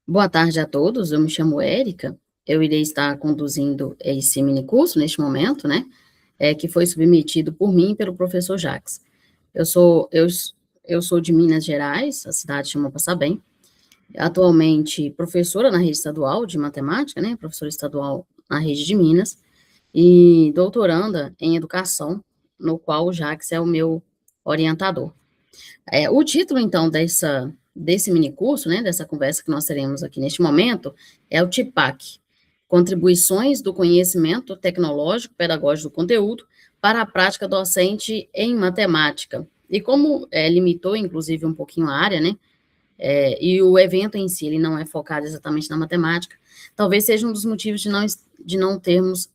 Boa tarde a todos, eu me chamo Érica, eu irei estar conduzindo esse minicurso neste momento, né, que foi submetido por mim e pelo professor Jacques. Eu sou de Minas Gerais, a cidade chama Passabém, atualmente professora na rede estadual de matemática, né, professora estadual na rede de Minas, e doutoranda em educação, no qual o Jacques é o meu orientador. O título, então, desse minicurso, né, dessa conversa que nós teremos aqui neste momento, é o TIPAC, Contribuições do Conhecimento Tecnológico Pedagógico do Conteúdo para a Prática Docente em Matemática. E como limitou, inclusive, um pouquinho a área, né, e o evento em si, ele não é focado exatamente na matemática, talvez seja um dos motivos de não termos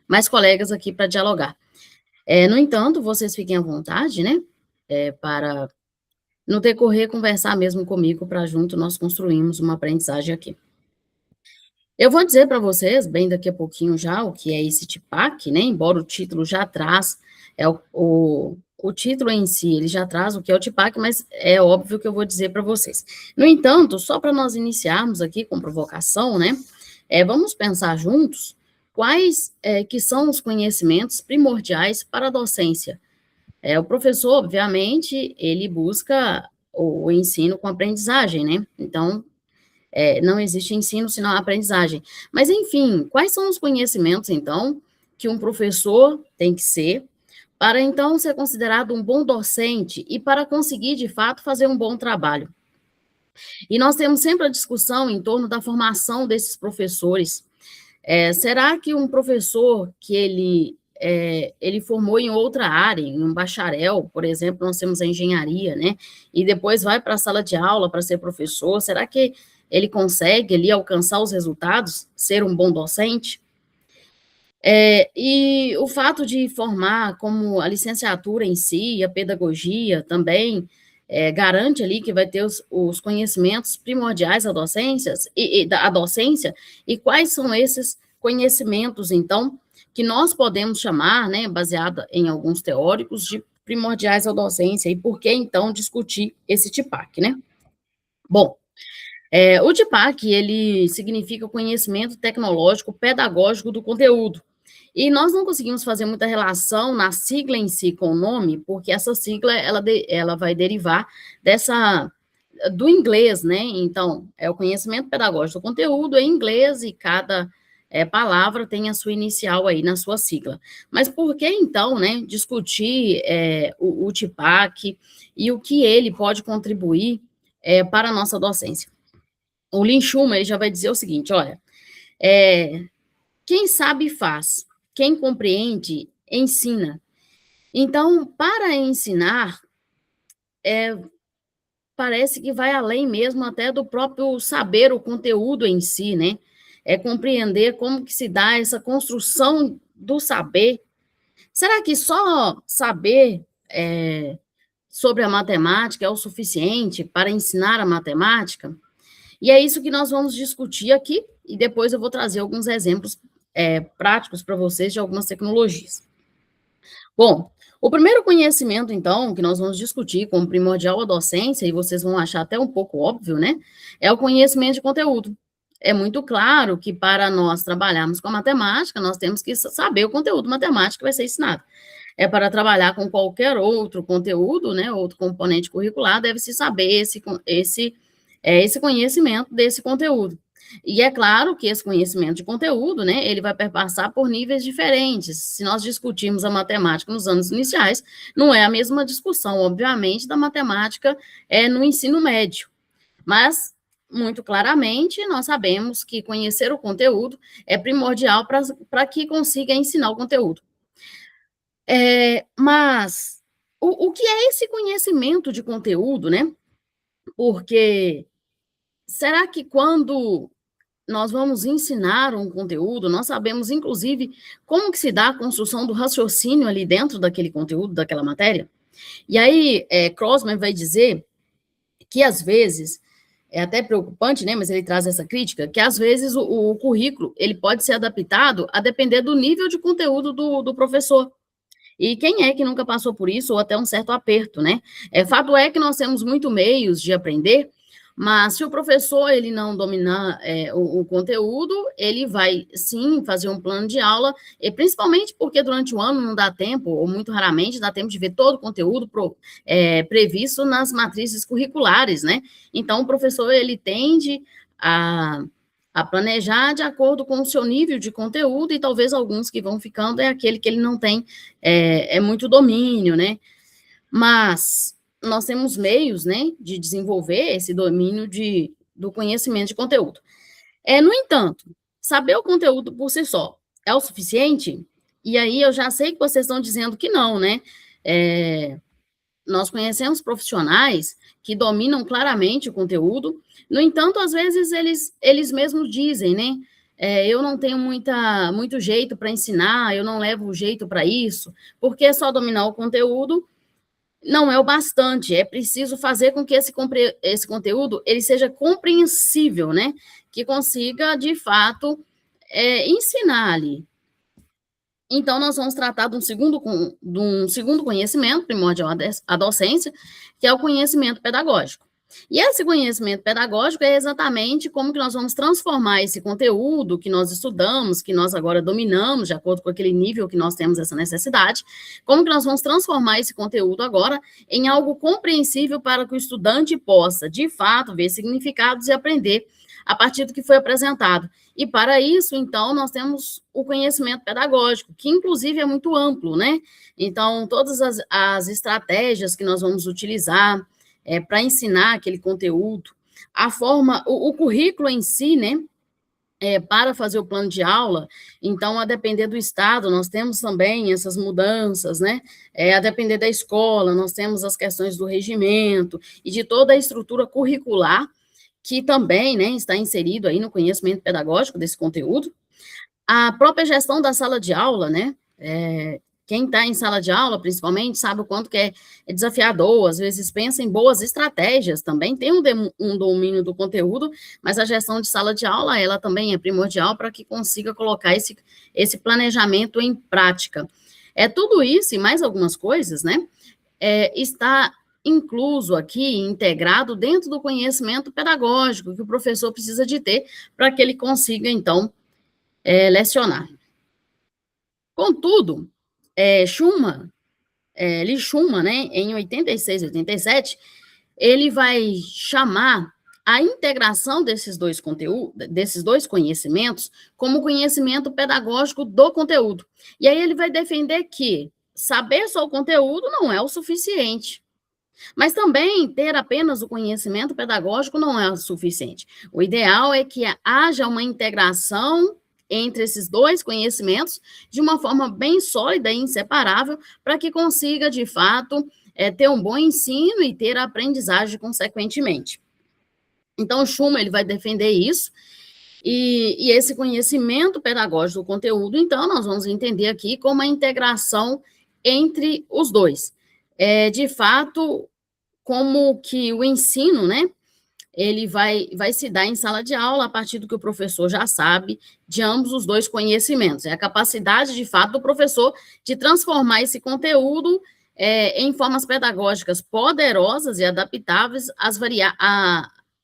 mais colegas aqui para dialogar. No entanto, vocês fiquem à vontade, né, para no decorrer, conversar mesmo comigo para junto nós construirmos uma aprendizagem aqui. Eu vou dizer para vocês, bem daqui a pouquinho já, o que é esse TIPAC, né, embora o título já traz, o título em si, ele já traz o que é o TIPAC, mas é óbvio que eu vou dizer para vocês. No entanto, só para nós iniciarmos aqui com provocação, né, vamos pensar juntos quais que são os conhecimentos primordiais para a docência. O professor, obviamente, ele busca o ensino com aprendizagem, né? Então, não existe ensino senão a aprendizagem. Mas, enfim, quais são os conhecimentos, então, que um professor tem que ser para, então, ser considerado um bom docente e para conseguir, de fato, fazer um bom trabalho? E nós temos sempre a discussão em torno da formação desses professores. Será que um professor que ele formou em outra área, em um bacharel, por exemplo, nós temos a engenharia, né, e depois vai para a sala de aula para ser professor, será que ele consegue ali alcançar os resultados, ser um bom docente? E o fato de formar como a licenciatura em si, a pedagogia também, garante ali que vai ter os conhecimentos primordiais à docência, a docência, e quais são esses conhecimentos, então, que nós podemos chamar, né, baseada em alguns teóricos, de primordiais à docência, e por que, então, discutir esse TIPAC, né? Bom, o TIPAC, ele significa conhecimento tecnológico pedagógico do conteúdo. E nós não conseguimos fazer muita relação na sigla em si com o nome, porque essa sigla, ela vai derivar do inglês, né? Então, é o conhecimento pedagógico do conteúdo em inglês e cada palavra tem a sua inicial aí na sua sigla. Mas por que, então, né, discutir o TIPAC e o que ele pode contribuir para a nossa docência? O Lin Schumann, ele já vai dizer o seguinte, olha, quem sabe faz, quem compreende, ensina. Então, para ensinar, parece que vai além mesmo até do próprio saber o conteúdo em si, né? É compreender como que se dá essa construção do saber. Será que só saber sobre a matemática é o suficiente para ensinar a matemática? E é isso que nós vamos discutir aqui, e depois eu vou trazer alguns exemplos práticos para vocês de algumas tecnologias. Bom, o primeiro conhecimento, então, que nós vamos discutir como primordial à docência, e vocês vão achar até um pouco óbvio, né, é o conhecimento de conteúdo. É muito claro que para nós trabalharmos com a matemática, nós temos que saber o conteúdo matemático que vai ser ensinado. Para trabalhar com qualquer outro conteúdo, né, outro componente curricular, deve-se saber esse conhecimento desse conteúdo. E é claro que esse conhecimento de conteúdo, né, ele vai perpassar por níveis diferentes. Se nós discutirmos a matemática nos anos iniciais, não é a mesma discussão, obviamente, da matemática no ensino médio. Mas, muito claramente, nós sabemos que conhecer o conteúdo é primordial para que consiga ensinar o conteúdo. Mas, o que é esse conhecimento de conteúdo, né? Porque será que quando nós vamos ensinar um conteúdo, nós sabemos, inclusive, como que se dá a construção do raciocínio ali dentro daquele conteúdo, daquela matéria? E aí, Crossman vai dizer que, às vezes, é até preocupante, né, mas ele traz essa crítica, que, às vezes, o currículo, ele pode ser adaptado a depender do nível de conteúdo do professor. E quem é que nunca passou por isso, ou até um certo aperto, né? Fato é que nós temos muito meios de aprender, Mas se o professor ele não dominar o conteúdo, ele vai sim fazer um plano de aula, e principalmente porque durante o ano não dá tempo, ou muito raramente dá tempo de ver todo o conteúdo previsto nas matrizes curriculares, né? Então, o professor ele tende a planejar de acordo com o seu nível de conteúdo, e talvez alguns que vão ficando é aquele que ele não tem muito domínio, né? Mas nós temos meios, né, de desenvolver esse domínio do conhecimento de conteúdo. No entanto, saber o conteúdo por si só é o suficiente? E aí eu já sei que vocês estão dizendo que não, né? Nós conhecemos profissionais que dominam claramente o conteúdo, no entanto, às vezes eles mesmos dizem, né? Eu não tenho muito jeito para ensinar, eu não levo jeito para isso, porque só dominar o conteúdo não é o bastante, é preciso fazer com que esse conteúdo ele seja compreensível, né? Que consiga, de fato, ensinar ali. Então, nós vamos tratar de um segundo conhecimento primordial à docência, que é o conhecimento pedagógico. E esse conhecimento pedagógico é exatamente como que nós vamos transformar esse conteúdo que nós estudamos, que nós agora dominamos, de acordo com aquele nível que nós temos essa necessidade, como que nós vamos transformar esse conteúdo agora em algo compreensível para que o estudante possa, de fato, ver significados e aprender a partir do que foi apresentado. E para isso, então, nós temos o conhecimento pedagógico, que inclusive é muito amplo, né? Então, todas as estratégias que nós vamos utilizar para ensinar aquele conteúdo, a forma, o currículo em si, né? Para fazer o plano de aula, então, a depender do estado, nós temos também essas mudanças, né? A depender da escola, nós temos as questões do regimento e de toda a estrutura curricular, que também, né, está inserido aí no conhecimento pedagógico desse conteúdo. A própria gestão da sala de aula, né, quem está em sala de aula, principalmente, sabe o quanto que é desafiador, às vezes pensa em boas estratégias, também tem um domínio do conteúdo, mas a gestão de sala de aula, ela também é primordial para que consiga colocar esse planejamento em prática. Tudo isso e mais algumas coisas, né, está incluso aqui, integrado dentro do conhecimento pedagógico que o professor precisa de ter para que ele consiga, então, lecionar. Contudo, Lee Schumann, né, em 86, 87, ele vai chamar a integração desses dois conhecimentos como conhecimento pedagógico do conteúdo. E aí ele vai defender que saber só o conteúdo não é o suficiente. Mas também ter apenas o conhecimento pedagógico não é o suficiente. O ideal é que haja uma integração entre esses dois conhecimentos de uma forma bem sólida e inseparável, para que consiga, de fato, ter um bom ensino e ter a aprendizagem consequentemente. Então, Schumann ele vai defender isso, e esse conhecimento pedagógico do conteúdo, então, nós vamos entender aqui como a integração entre os dois. De fato, como que o ensino, né, ele vai se dar em sala de aula a partir do que o professor já sabe de ambos os dois conhecimentos. É a capacidade, de fato, do professor de transformar esse conteúdo em formas pedagógicas poderosas e adaptáveis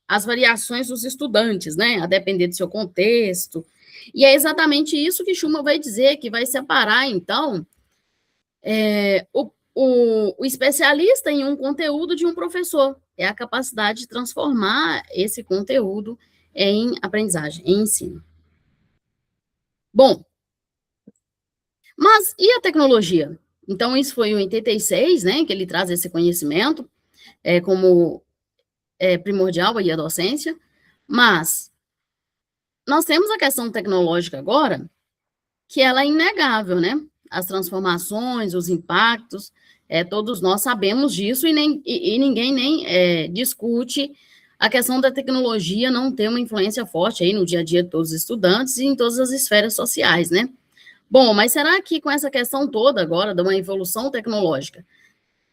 às variações dos estudantes, né, a depender do seu contexto. E é exatamente isso que Schumann vai dizer, que vai separar, então, o especialista em um conteúdo de um professor. É a capacidade de transformar esse conteúdo em aprendizagem, em ensino. Bom, mas e a tecnologia? Então, isso foi em 86, né, que ele traz esse conhecimento como primordial aí a docência, mas nós temos a questão tecnológica agora, que ela é inegável, né? As transformações, os impactos, todos nós sabemos disso e ninguém nem discute a questão da tecnologia não ter uma influência forte aí no dia a dia de todos os estudantes e em todas as esferas sociais, né? Bom, mas será que com essa questão toda agora, de uma evolução tecnológica,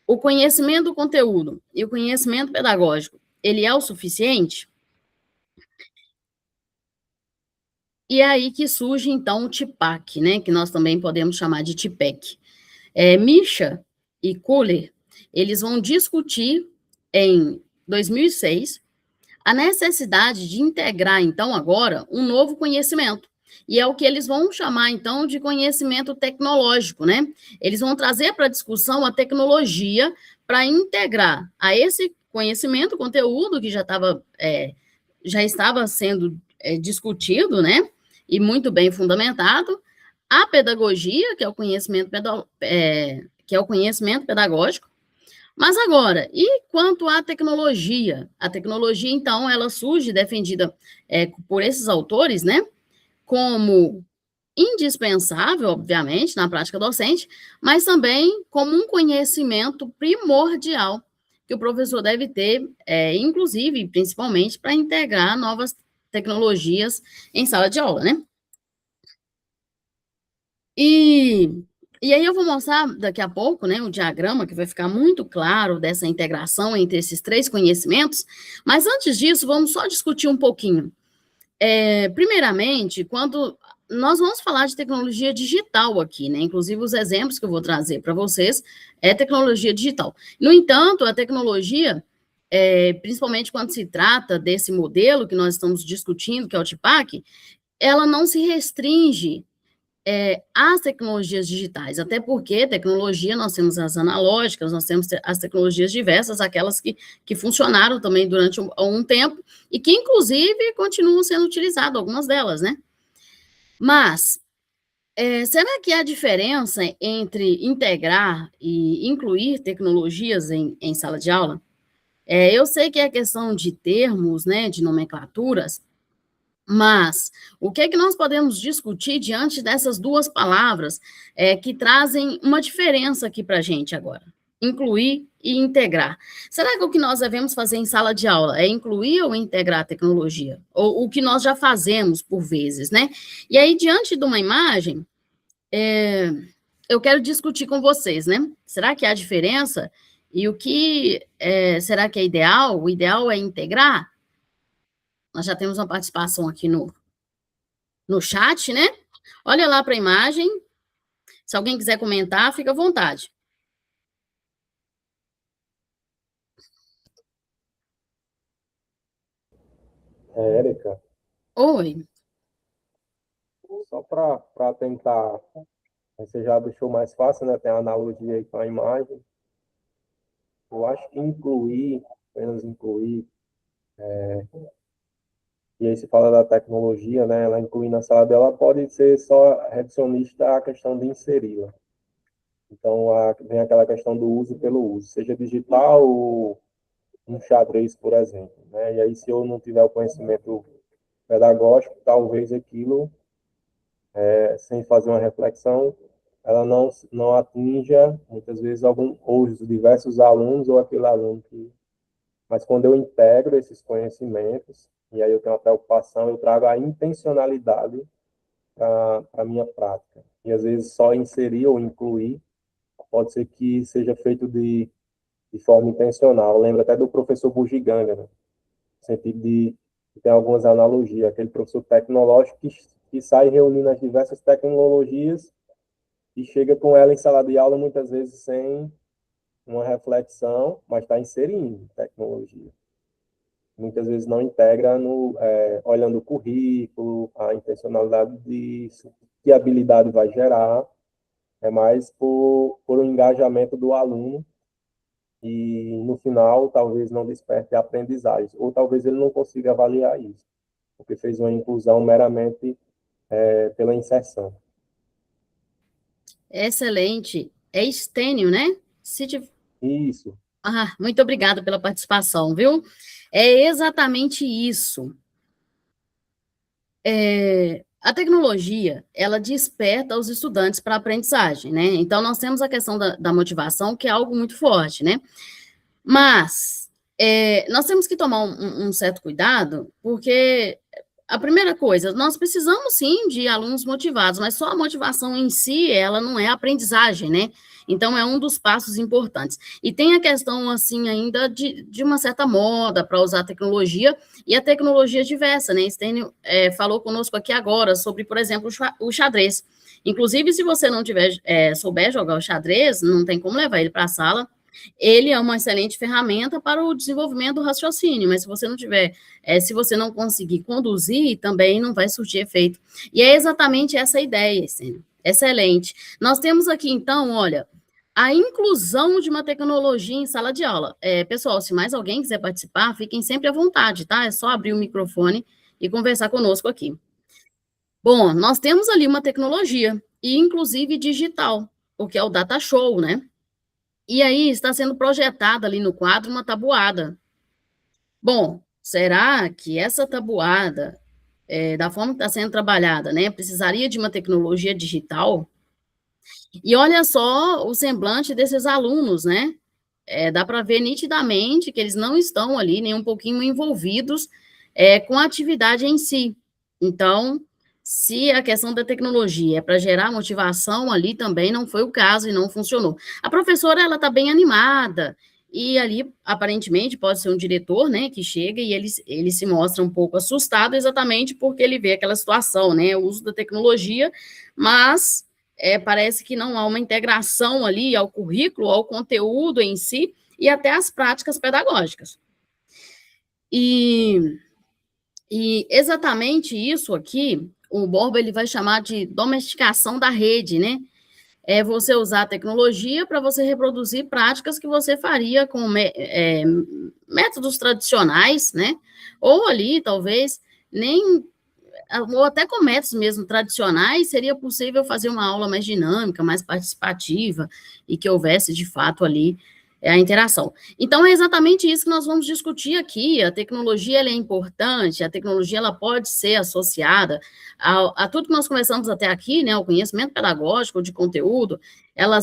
o conhecimento do conteúdo e o conhecimento pedagógico, ele é o suficiente? E é aí que surge, então, o TIPAC, né, que nós também podemos chamar de TIPEC. Misha e Kohler, eles vão discutir em 2006 a necessidade de integrar, então, agora, um novo conhecimento. E é o que eles vão chamar, então, de conhecimento tecnológico, né? Eles vão trazer para a discussão a tecnologia para integrar a esse conhecimento, conteúdo que já estava sendo discutido, né? E muito bem fundamentado, a pedagogia, que é o conhecimento pedagógico. Mas agora, e quanto à tecnologia? A tecnologia, então, ela surge defendida por esses autores, né, como indispensável, obviamente, na prática docente, mas também como um conhecimento primordial que o professor deve ter, inclusive, principalmente, para integrar novas tecnologias em sala de aula, né? E, e aí eu vou mostrar daqui a pouco, né, o diagrama que vai ficar muito claro dessa integração entre esses três conhecimentos, mas antes disso, vamos só discutir um pouquinho. Primeiramente, quando nós vamos falar de tecnologia digital aqui, né, inclusive os exemplos que eu vou trazer para vocês é tecnologia digital. No entanto, a tecnologia, principalmente quando se trata desse modelo que nós estamos discutindo, que é o TIPAC, ela não se restringe as tecnologias digitais, até porque tecnologia, nós temos as analógicas, nós temos as tecnologias diversas, aquelas que funcionaram também durante um tempo, e que, inclusive, continuam sendo utilizadas, algumas delas, né? Mas, será que há diferença entre integrar e incluir tecnologias em sala de aula? Eu sei que é questão de termos, né, de nomenclaturas, mas o que é que nós podemos discutir diante dessas duas palavras que trazem uma diferença aqui para a gente agora? Incluir e integrar. Será que o que nós devemos fazer em sala de aula é incluir ou integrar a tecnologia? Ou o que nós já fazemos por vezes, né? E aí, diante de uma imagem, eu quero discutir com vocês, né? Será que há diferença? E o que será que é ideal? O ideal é integrar? Nós já temos uma participação aqui no chat, né? Olha lá para a imagem. Se alguém quiser comentar, fica à vontade. Érica, Oi. só para tentar, você já deixou mais fácil, né? Tem a analogia aí com a imagem. Eu acho que incluir, apenas incluir, e aí se fala da tecnologia, né? Ela incluir na sala dela pode ser só reducionista à questão de inseri-la. Então, vem aquela questão do uso pelo uso, seja digital ou um xadrez, por exemplo, né? E aí, se eu não tiver o conhecimento pedagógico, talvez aquilo sem fazer uma reflexão, ela não atinja, muitas vezes, ou os diversos alunos, ou aquele aluno que... Mas quando eu integro esses conhecimentos, e aí eu tenho uma preocupação, eu trago a intencionalidade para a minha prática. E, às vezes, só inserir ou incluir, pode ser que seja feito de forma intencional. Eu lembro até do professor Bugiganga, né? No sentido de que tem algumas analogias, aquele professor tecnológico que sai reunindo as diversas tecnologias e chega com ela em sala de aula, muitas vezes sem uma reflexão, mas está inserindo tecnologia. Muitas vezes não integra olhando o currículo, a intencionalidade disso, que habilidade vai gerar, é mais por um engajamento do aluno e, no final, talvez não desperte aprendizagem, ou talvez ele não consiga avaliar isso, porque fez uma inclusão meramente pela inserção. Excelente. É estênio, né? Isso. Muito obrigada pela participação, viu? É exatamente isso. A tecnologia, ela desperta os estudantes para a aprendizagem, né? Então, nós temos a questão da motivação, que é algo muito forte, né? Mas, nós temos que tomar um certo cuidado, porque a primeira coisa, nós precisamos sim de alunos motivados, mas só a motivação em si, ela não é aprendizagem, né? Então, é um dos passos importantes. E tem a questão, assim, ainda de uma certa moda para usar a tecnologia, e a tecnologia é diversa, né? Stênio falou conosco aqui agora sobre, por exemplo, o xadrez. Inclusive, se você não souber jogar o xadrez, não tem como levar ele para a sala, ele é uma excelente ferramenta para o desenvolvimento do raciocínio, mas se você não tiver, se você não conseguir conduzir, também não vai surtir efeito. E é exatamente essa a ideia, Essênio. Excelente. Nós temos aqui, então, olha, a inclusão de uma tecnologia em sala de aula. Pessoal, se mais alguém quiser participar, fiquem sempre à vontade, tá? É só abrir o microfone e conversar conosco aqui. Bom, nós temos ali uma tecnologia, e inclusive digital, o que é o data show, né? E aí está sendo projetada ali no quadro uma tabuada. Bom, será que essa tabuada, da forma que está sendo trabalhada, né, precisaria de uma tecnologia digital? E olha só o semblante desses alunos, né? Dá para ver nitidamente que eles não estão ali nem um pouquinho envolvidos com a atividade em si. Então, se a questão da tecnologia é para gerar motivação, ali também não foi o caso e não funcionou. A professora, ela está bem animada, e ali, aparentemente, pode ser um diretor, né, que chega e ele se mostra um pouco assustado, exatamente porque ele vê aquela situação, né, o uso da tecnologia, mas parece que não há uma integração ali ao currículo, ao conteúdo em si, e até às práticas pedagógicas. E exatamente isso aqui, o Borba ele vai chamar de domesticação da rede, né? É você usar a tecnologia para você reproduzir práticas que você faria com métodos tradicionais, né? Ou ali, talvez, nem ou até com métodos mesmo tradicionais, seria possível fazer uma aula mais dinâmica, mais participativa, e que houvesse, de fato, ali a interação. Então, é exatamente isso que nós vamos discutir aqui. A tecnologia ela é importante, a tecnologia ela pode ser associada a tudo que nós conversamos até aqui, né, o conhecimento pedagógico, de conteúdo, ela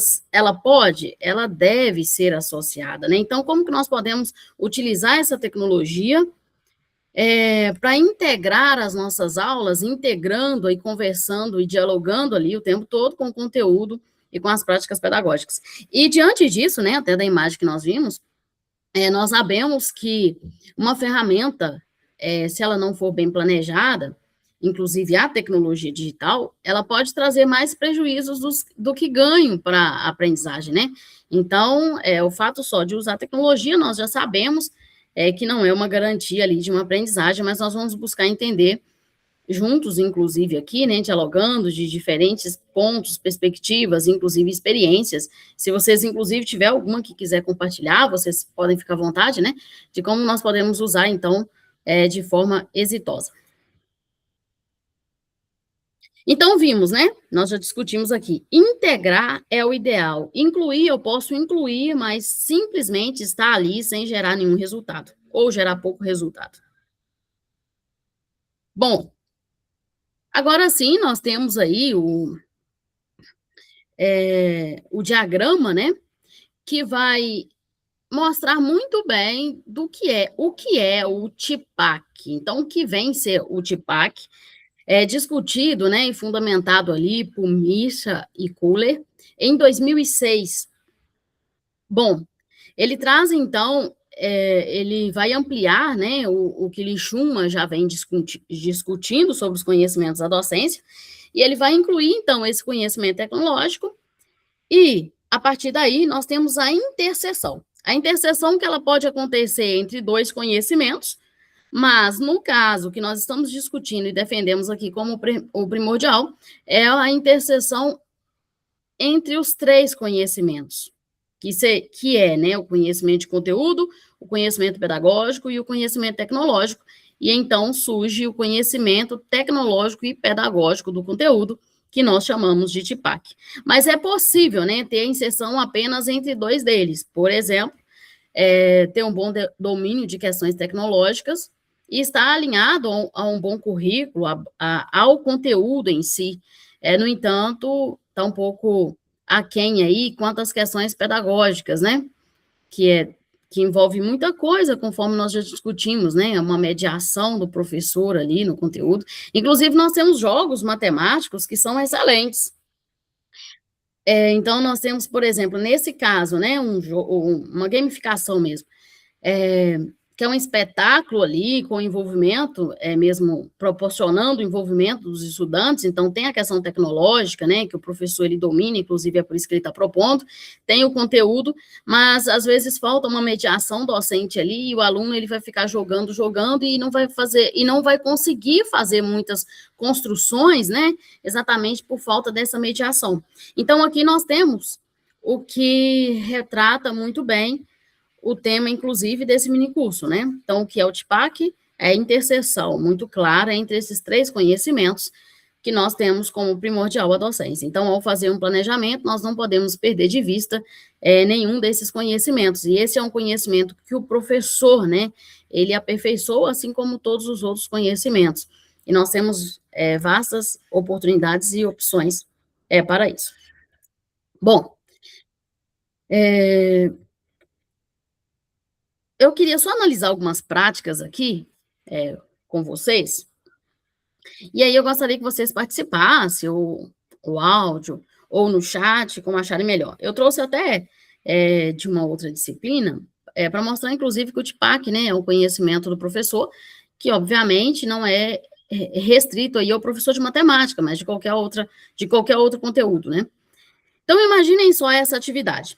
deve ser associada, né? Então, como que nós podemos utilizar essa tecnologia para integrar as nossas aulas, integrando e conversando e dialogando ali o tempo todo com o conteúdo e com as práticas pedagógicas. E diante disso, né, até da imagem que nós vimos, nós sabemos que uma ferramenta, se ela não for bem planejada, inclusive a tecnologia digital, ela pode trazer mais prejuízos do que ganho para a aprendizagem, né? Então, o fato só de usar a tecnologia, nós já sabemos que não é uma garantia ali de uma aprendizagem, mas nós vamos buscar entender juntos, inclusive aqui, né, dialogando de diferentes pontos, perspectivas, inclusive experiências. Se vocês, inclusive, tiver alguma que quiser compartilhar, vocês podem ficar à vontade, né, de como nós podemos usar, então, de forma exitosa. Então, vimos, né? Nós já discutimos aqui. Integrar é o ideal. Incluir, eu posso incluir, mas simplesmente estar ali sem gerar nenhum resultado, ou gerar pouco resultado. Bom, agora sim, nós temos aí o diagrama, né? Que vai mostrar muito bem o que é o TIPAC. Então, o que vem ser o TIPAC é discutido, né, e fundamentado ali por Misha e Kuller em 2006. Bom, ele traz, então, ele vai ampliar, né, o que Lichuma já vem discutindo sobre os conhecimentos da docência, e ele vai incluir, então, esse conhecimento tecnológico, e, a partir daí, nós temos a interseção. A interseção que ela pode acontecer entre dois conhecimentos, mas, no caso que nós estamos discutindo e defendemos aqui como o primordial, é a interseção entre os três conhecimentos, que é, né, o conhecimento de conteúdo, o conhecimento pedagógico e o conhecimento tecnológico, e então surge o conhecimento tecnológico e pedagógico do conteúdo, que nós chamamos de TIPAC. Mas é possível, né, ter a inserção apenas entre dois deles. Por exemplo, ter um bom domínio de questões tecnológicas e estar alinhado a um bom currículo, ao conteúdo em si. No entanto, está um pouco aquém aí quanto às questões pedagógicas, né? Que envolve muita coisa, conforme nós já discutimos, né? Uma mediação do professor ali no conteúdo. Inclusive, nós temos jogos matemáticos que são excelentes. Então, nós temos, por exemplo, nesse caso, né, uma gamificação mesmo. que é um espetáculo ali, com envolvimento, mesmo proporcionando o envolvimento dos estudantes, então tem a questão tecnológica, né, que o professor ele domina, inclusive é por isso que ele está propondo, tem o conteúdo, mas às vezes falta uma mediação docente ali, e o aluno ele vai ficar jogando, e não vai fazer, e não vai conseguir fazer muitas construções, né, exatamente por falta dessa mediação. Então aqui nós temos o que retrata muito bem o tema, inclusive, desse minicurso, né? Então, o que é o TPAC? É a interseção muito clara entre esses três conhecimentos que nós temos como primordial a docência. Então, ao fazer um planejamento, nós não podemos perder de vista nenhum desses conhecimentos. E esse é um conhecimento que o professor, né, ele aperfeiçoa, assim como todos os outros conhecimentos. E nós temos vastas oportunidades e opções para isso. Bom, eu queria só analisar algumas práticas aqui com vocês, e aí eu gostaria que vocês participassem, ou o áudio, ou no chat, como acharem melhor. Eu trouxe até de uma outra disciplina, para mostrar, inclusive, que o TPAC, né, é o conhecimento do professor, que, obviamente, não é restrito aí ao professor de matemática, mas de qualquer outro conteúdo, né? Então, imaginem só essa atividade.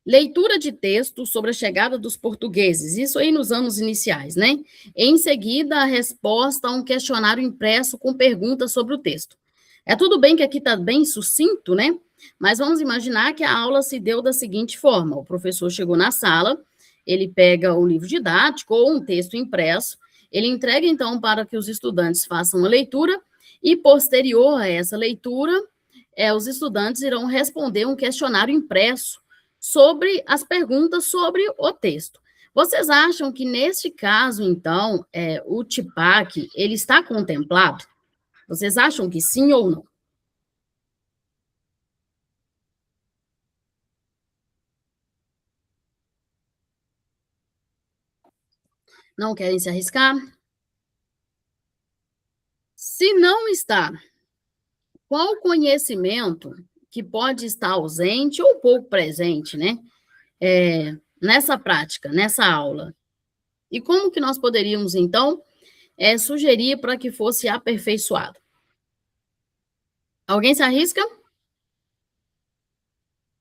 Leitura de texto sobre a chegada dos portugueses, isso aí nos anos iniciais, né? Em seguida, a resposta a um questionário impresso com perguntas sobre o texto. É tudo bem que aqui está bem sucinto, né? Mas vamos imaginar que a aula se deu da seguinte forma: o professor chegou na sala, ele pega o livro didático ou um texto impresso, ele entrega então para que os estudantes façam uma leitura e, posterior a essa leitura, os estudantes irão responder um questionário impresso sobre as perguntas sobre o texto. Vocês acham que, neste caso, então, o TPAC, ele está contemplado? Vocês acham que sim ou não? Não querem se arriscar? Se não está, qual conhecimento que pode estar ausente ou pouco presente, né? Nessa prática, nessa aula? E como que nós poderíamos, então, sugerir para que fosse aperfeiçoado? Alguém se arrisca?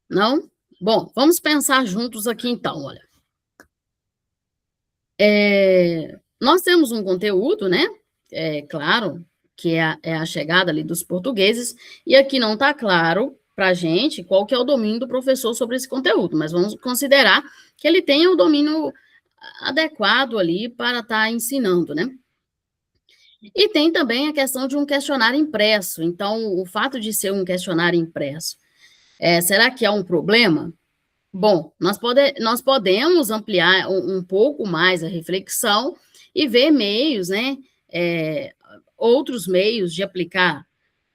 Não? Bom, vamos pensar juntos aqui, então, olha. Nós temos um conteúdo, né? Claro, que é a chegada ali dos portugueses, e aqui não está claro para a gente qual que é o domínio do professor sobre esse conteúdo, mas vamos considerar que ele tenha o domínio adequado ali para estar ensinando, né? E tem também a questão de um questionário impresso. Então, o fato de ser um questionário impresso, será que é um problema? Bom, nós podemos ampliar um pouco mais a reflexão e ver meios, né? Outros meios de aplicar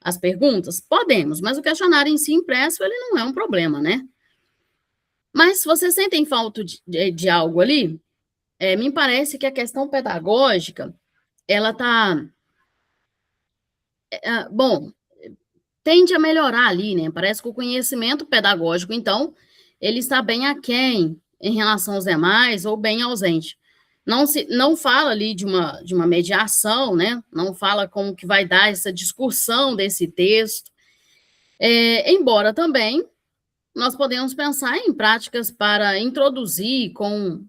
as perguntas? Podemos, mas o questionário em si impresso, ele não é um problema, né? Mas se vocês sentem falta de algo ali, me parece que a questão pedagógica, ela está... bom, tende a melhorar ali, né? Parece que o conhecimento pedagógico, então, ele está bem aquém em relação aos demais ou bem ausente. Não fala ali de uma mediação, né? Não fala como que vai dar essa discussão desse texto. Embora também nós podemos pensar em práticas para introduzir com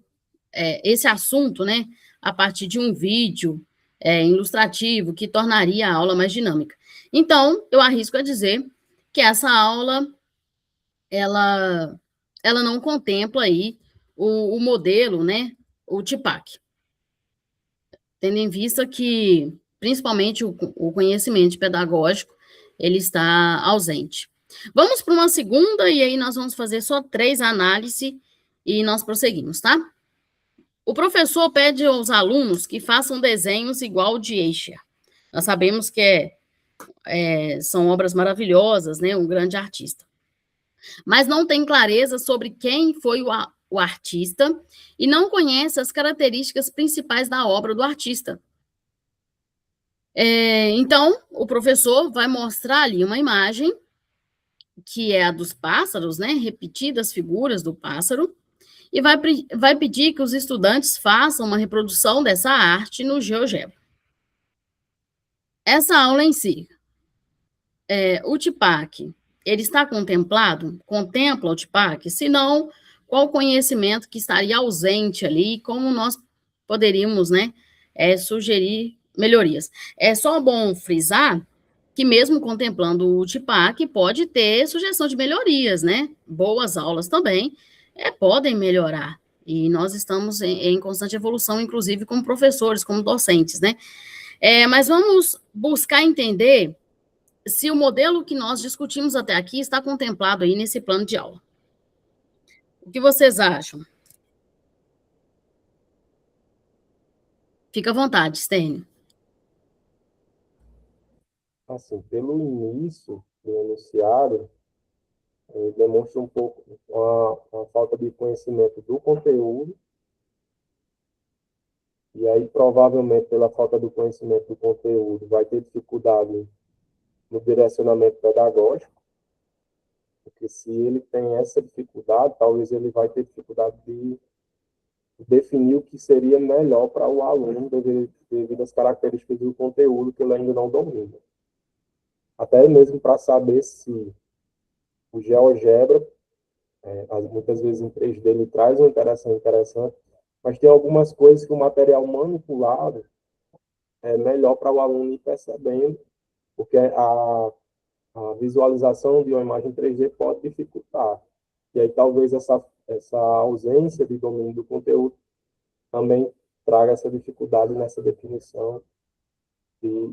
esse assunto, né? A partir de um vídeo ilustrativo que tornaria a aula mais dinâmica. Então, eu arrisco a dizer que essa aula, ela não contempla aí o modelo, né, o TPAC, tendo em vista que, principalmente, o conhecimento pedagógico, ele está ausente. Vamos para uma segunda, e aí nós vamos fazer só 3 análises, e nós prosseguimos, tá? O professor pede aos alunos que façam desenhos igual de Escher. Nós sabemos que são obras maravilhosas, né, um grande artista. Mas não tem clareza sobre quem foi o artista e não conhece as características principais da obra do artista. Então, o professor vai mostrar ali uma imagem, que é a dos pássaros, né, repetidas figuras do pássaro, e vai pedir que os estudantes façam uma reprodução dessa arte no GeoGebra. Essa aula em si, o TPAC, ele está contemplado? Contempla o TPAC? Se não, qual o conhecimento que estaria ausente ali e como nós poderíamos, né, sugerir melhorias? É só bom frisar que mesmo contemplando o TPAC, pode ter sugestão de melhorias, né? Boas aulas também podem melhorar. E nós estamos em constante evolução, inclusive como professores, como docentes, né? Mas vamos buscar entender se o modelo que nós discutimos até aqui está contemplado aí nesse plano de aula. O que vocês acham? Fica à vontade, Stênio. Assim, pelo início do enunciado, demonstra um pouco uma falta de conhecimento do conteúdo, e aí provavelmente pela falta do conhecimento do conteúdo vai ter dificuldade no direcionamento pedagógico, porque se ele tem essa dificuldade, talvez ele vai ter dificuldade de definir o que seria melhor para o aluno devido às características do conteúdo que ele ainda não domina. Até mesmo para saber se o GeoGebra, muitas vezes em 3D, ele traz uma interação interessante, mas tem algumas coisas que o material manipulado é melhor para o aluno ir percebendo, porque a visualização de uma imagem 3D pode dificultar. E aí talvez essa ausência de domínio do conteúdo também traga essa dificuldade nessa definição.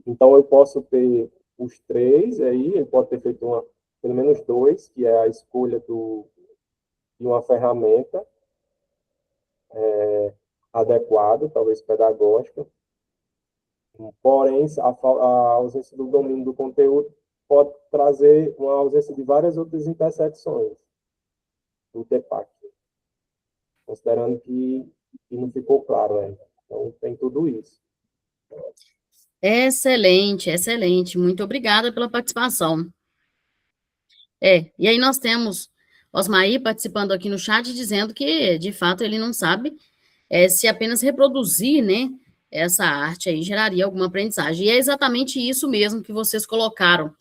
Então eu posso ter os três aí, ele pode ter feito pelo menos dois, que é a escolha de uma ferramenta adequada, talvez pedagógica, porém a ausência do domínio do conteúdo pode trazer uma ausência de várias outras intersecções do TPAC, considerando que não ficou claro ainda. Então tem tudo isso. Excelente, excelente. Muito obrigada pela participação. E aí nós temos Osmaí participando aqui no chat, dizendo que, de fato, ele não sabe se apenas reproduzir, né, essa arte aí geraria alguma aprendizagem. E é exatamente isso mesmo que vocês colocaram,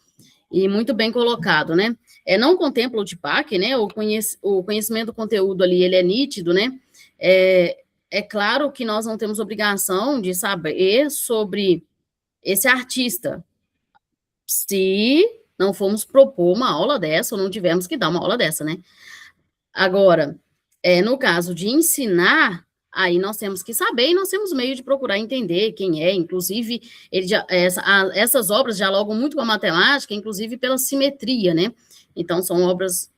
e muito bem colocado, né? Não contempla o TPAC, né? O conhecimento do conteúdo ali, ele é nítido, né? É claro que nós não temos obrigação de saber sobre esse artista, se não formos propor uma aula dessa, ou não tivermos que dar uma aula dessa, né? Agora, no caso de ensinar, aí nós temos que saber e nós temos meio de procurar entender quem é, inclusive, essas obras dialogam muito com a matemática, inclusive pela simetria, né? Então, são obras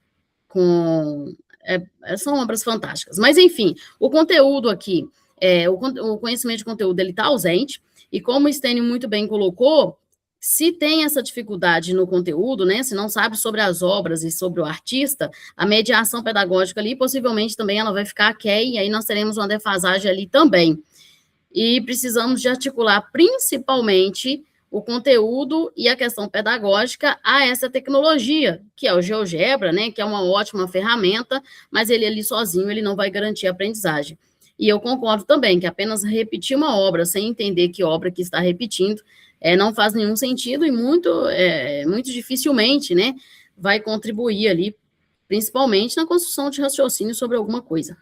são obras fantásticas. Mas, enfim, o conteúdo aqui, o conhecimento de conteúdo, ele está ausente, e como o Stênio muito bem colocou, se tem essa dificuldade no conteúdo, né, se não sabe sobre as obras e sobre o artista, a mediação pedagógica ali, possivelmente também ela vai ficar aquém, e aí nós teremos uma defasagem ali também. E precisamos de articular principalmente o conteúdo e a questão pedagógica a essa tecnologia, que é o GeoGebra, né, que é uma ótima ferramenta, mas ele ali sozinho, ele não vai garantir a aprendizagem. E eu concordo também que apenas repetir uma obra sem entender que obra que está repetindo não faz nenhum sentido e muito dificilmente, né, vai contribuir ali, principalmente na construção de raciocínio sobre alguma coisa.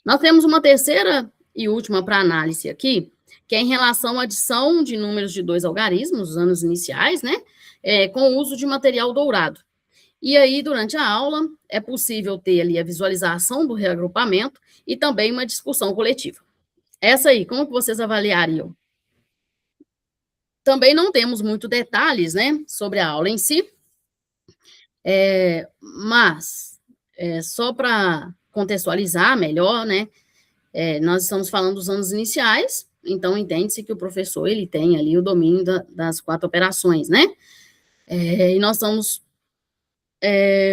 Nós temos uma terceira e última para análise aqui, que é em relação à adição de números de 2 algarismos, nos anos iniciais, né, com o uso de material dourado. E aí, durante a aula, é possível ter ali a visualização do reagrupamento e também uma discussão coletiva. Essa aí, como que vocês avaliariam? Também não temos muito detalhes, né, sobre a aula em si, mas só para contextualizar melhor, né, nós estamos falando dos anos iniciais, então entende-se que o professor ele tem ali o domínio das 4 operações, né? E nós estamos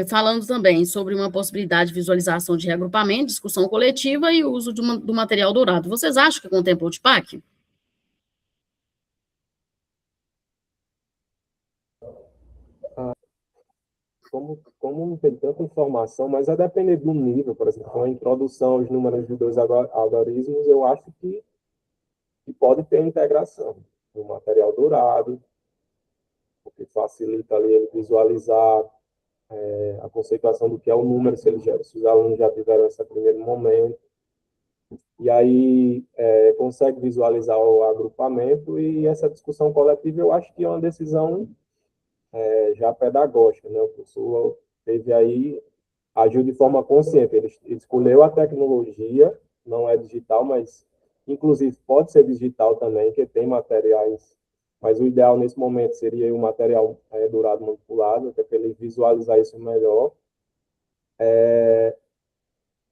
falando também sobre uma possibilidade de visualização de reagrupamento, discussão coletiva e o uso do material dourado. Vocês acham que contempla o TPAC? como não tem tanta informação, mas a depender do nível, por exemplo, a introdução aos números de dois algarismos, eu acho que pode ter integração do material dourado, porque facilita ali ele visualizar a conceituação do que é o número, se os alunos já tiveram esse primeiro momento, e aí consegue visualizar o agrupamento, e essa discussão coletiva eu acho que é uma decisão já pedagógica, né? O professor teve aí, agiu de forma consciente, ele escolheu a tecnologia, não é digital, mas inclusive pode ser digital também, que tem materiais, mas o ideal nesse momento seria o material dourado manipulado, até para ele visualizar isso melhor.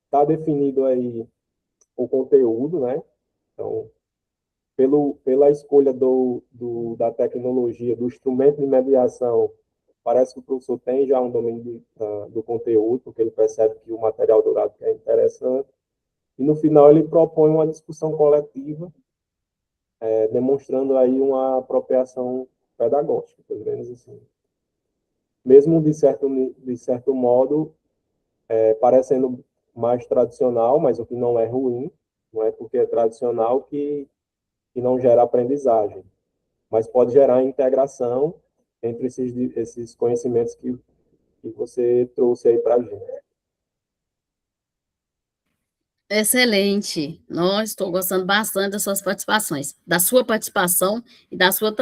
Está definido aí o conteúdo, né? Então, pela escolha da tecnologia, do instrumento de mediação, parece que o professor tem já um domínio do conteúdo, porque ele percebe que o material dourado é interessante, e no final ele propõe uma discussão coletiva, demonstrando aí uma apropriação pedagógica, pelo menos assim. Mesmo de certo modo, parecendo mais tradicional, mas o que não é ruim, não é porque é tradicional que não gera aprendizagem, mas pode gerar integração entre esses conhecimentos que você trouxe aí para a gente. Excelente. Nós estou gostando bastante das suas participações, da sua participação e da sua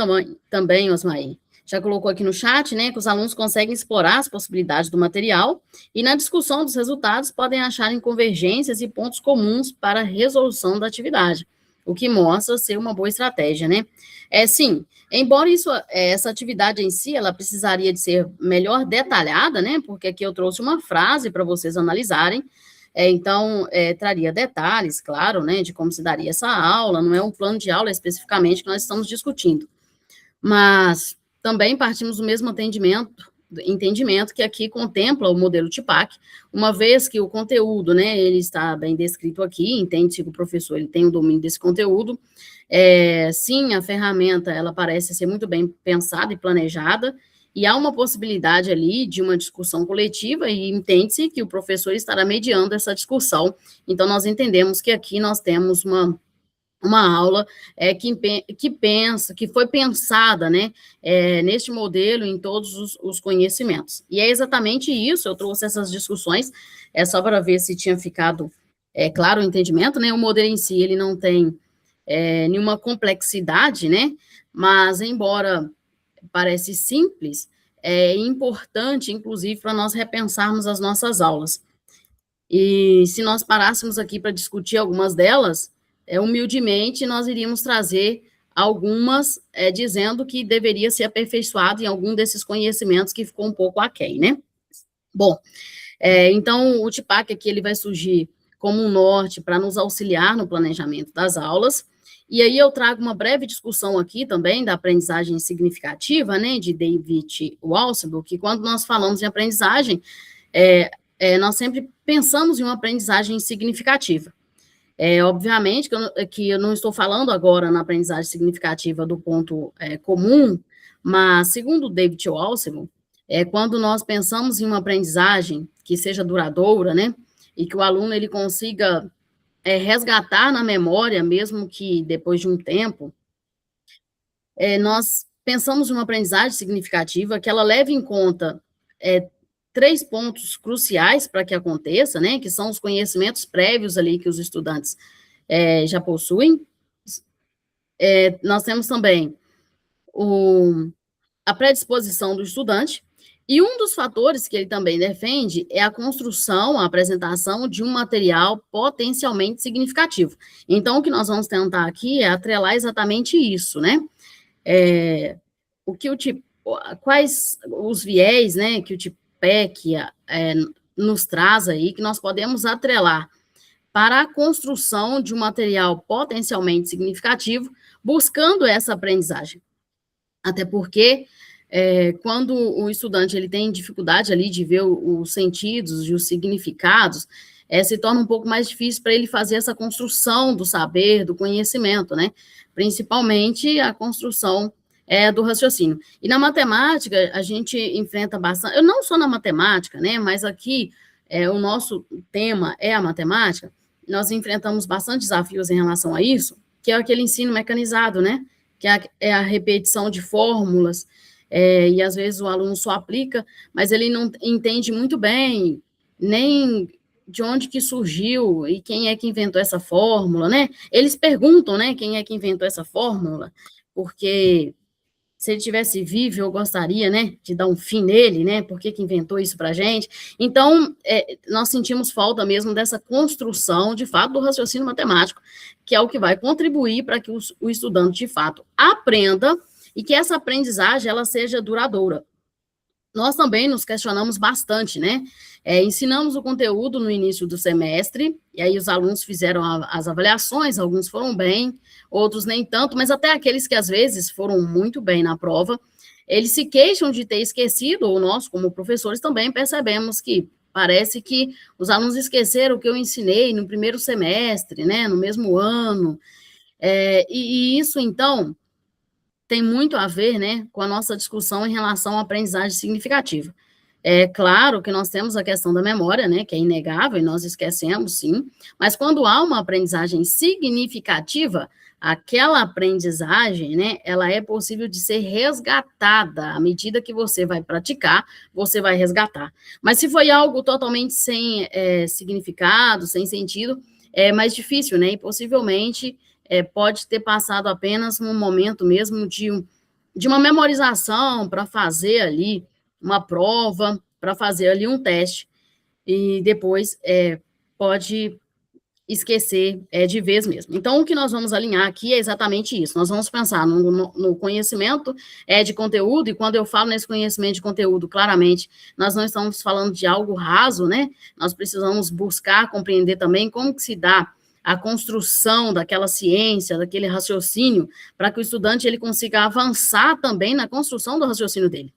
também, Osmaí. Já colocou aqui no chat, né, que os alunos conseguem explorar as possibilidades do material e na discussão dos resultados podem achar convergências e pontos comuns para a resolução da atividade, o que mostra ser uma boa estratégia, né? Sim, embora essa atividade em si, ela precisaria de ser melhor detalhada, né, porque aqui eu trouxe uma frase para vocês analisarem. Então, traria detalhes, claro, né, de como se daria essa aula, não é um plano de aula especificamente que nós estamos discutindo, mas também partimos do mesmo entendimento que aqui contempla o modelo TIPAC, uma vez que o conteúdo, né, ele está bem descrito aqui, entende-se que o professor ele tem o domínio desse conteúdo, sim, a ferramenta, ela parece ser muito bem pensada e planejada, e há uma possibilidade ali de uma discussão coletiva, e entende-se que o professor estará mediando essa discussão. Então, nós entendemos que aqui nós temos uma aula que foi pensada, né, neste modelo em todos os conhecimentos. E é exatamente isso, eu trouxe essas discussões, só para ver se tinha ficado claro o entendimento, né, o modelo em si, ele não tem nenhuma complexidade, né, mas, embora parece simples, é importante, inclusive, para nós repensarmos as nossas aulas. E se nós parássemos aqui para discutir algumas delas, humildemente, nós iríamos trazer algumas dizendo que deveria ser aperfeiçoado em algum desses conhecimentos que ficou um pouco aquém, né? Bom, então, o TIPAC aqui, ele vai surgir como um norte para nos auxiliar no planejamento das aulas, e aí eu trago uma breve discussão aqui também da aprendizagem significativa, né, de David Walsall, que quando nós falamos em aprendizagem, nós sempre pensamos em uma aprendizagem significativa. Obviamente que eu não estou falando agora na aprendizagem significativa do ponto comum, mas, segundo David Walsall, quando nós pensamos em uma aprendizagem que seja duradoura, né, e que o aluno ele consiga resgatar na memória, mesmo que depois de um tempo, nós pensamos em uma aprendizagem significativa que ela leve em conta 3 pontos cruciais para que aconteça, né, que são os conhecimentos prévios ali que os estudantes já possuem. Nós temos também a predisposição do estudante, e um dos fatores que ele também defende é a construção, a apresentação de um material potencialmente significativo. Então, o que nós vamos tentar aqui é atrelar exatamente isso, né? Quais os viés, né, que o TIPAC nos traz aí, que nós podemos atrelar para a construção de um material potencialmente significativo, buscando essa aprendizagem. Até porque, quando o estudante ele tem dificuldade ali de ver os sentidos e os significados, se torna um pouco mais difícil para ele fazer essa construção do saber, do conhecimento, né? Principalmente a construção do raciocínio. E na matemática, a gente enfrenta bastante, eu não só na matemática, né, mas aqui o nosso tema é a matemática, nós enfrentamos bastante desafios em relação a isso, que é aquele ensino mecanizado, né, que é a repetição de fórmulas, e às vezes o aluno só aplica, mas ele não entende muito bem, nem de onde que surgiu e quem é que inventou essa fórmula, né? Eles perguntam, né, quem é que inventou essa fórmula, porque se ele tivesse vivo, eu gostaria, né, de dar um fim nele, né, por que que inventou isso para a gente? Então, nós sentimos falta mesmo dessa construção, de fato, do raciocínio matemático, que é o que vai contribuir para que o estudante, de fato, aprenda e que essa aprendizagem, ela seja duradoura. Nós também nos questionamos bastante, né? Ensinamos o conteúdo no início do semestre, e aí os alunos fizeram as avaliações, alguns foram bem, outros nem tanto, mas até aqueles que às vezes foram muito bem na prova, eles se queixam de ter esquecido, ou nós, como professores, também percebemos que parece que os alunos esqueceram o que eu ensinei no primeiro semestre, né? No mesmo ano. E isso, então, tem muito a ver, né, com a nossa discussão em relação à aprendizagem significativa. É claro que nós temos a questão da memória, né, que é inegável, e nós esquecemos, sim, mas quando há uma aprendizagem significativa, aquela aprendizagem, né, ela é possível de ser resgatada. À medida que você vai praticar, você vai resgatar. Mas se foi algo totalmente sem significado, sem sentido, é mais difícil, né, e possivelmente pode ter passado apenas um momento mesmo de uma memorização para fazer ali uma prova, para fazer ali um teste, e depois pode esquecer de vez mesmo. Então, o que nós vamos alinhar aqui é exatamente isso. Nós vamos pensar no conhecimento de conteúdo, e quando eu falo nesse conhecimento de conteúdo, claramente, nós não estamos falando de algo raso, né? Nós precisamos buscar compreender também como que se dá a construção daquela ciência, daquele raciocínio, para que o estudante ele consiga avançar também na construção do raciocínio dele.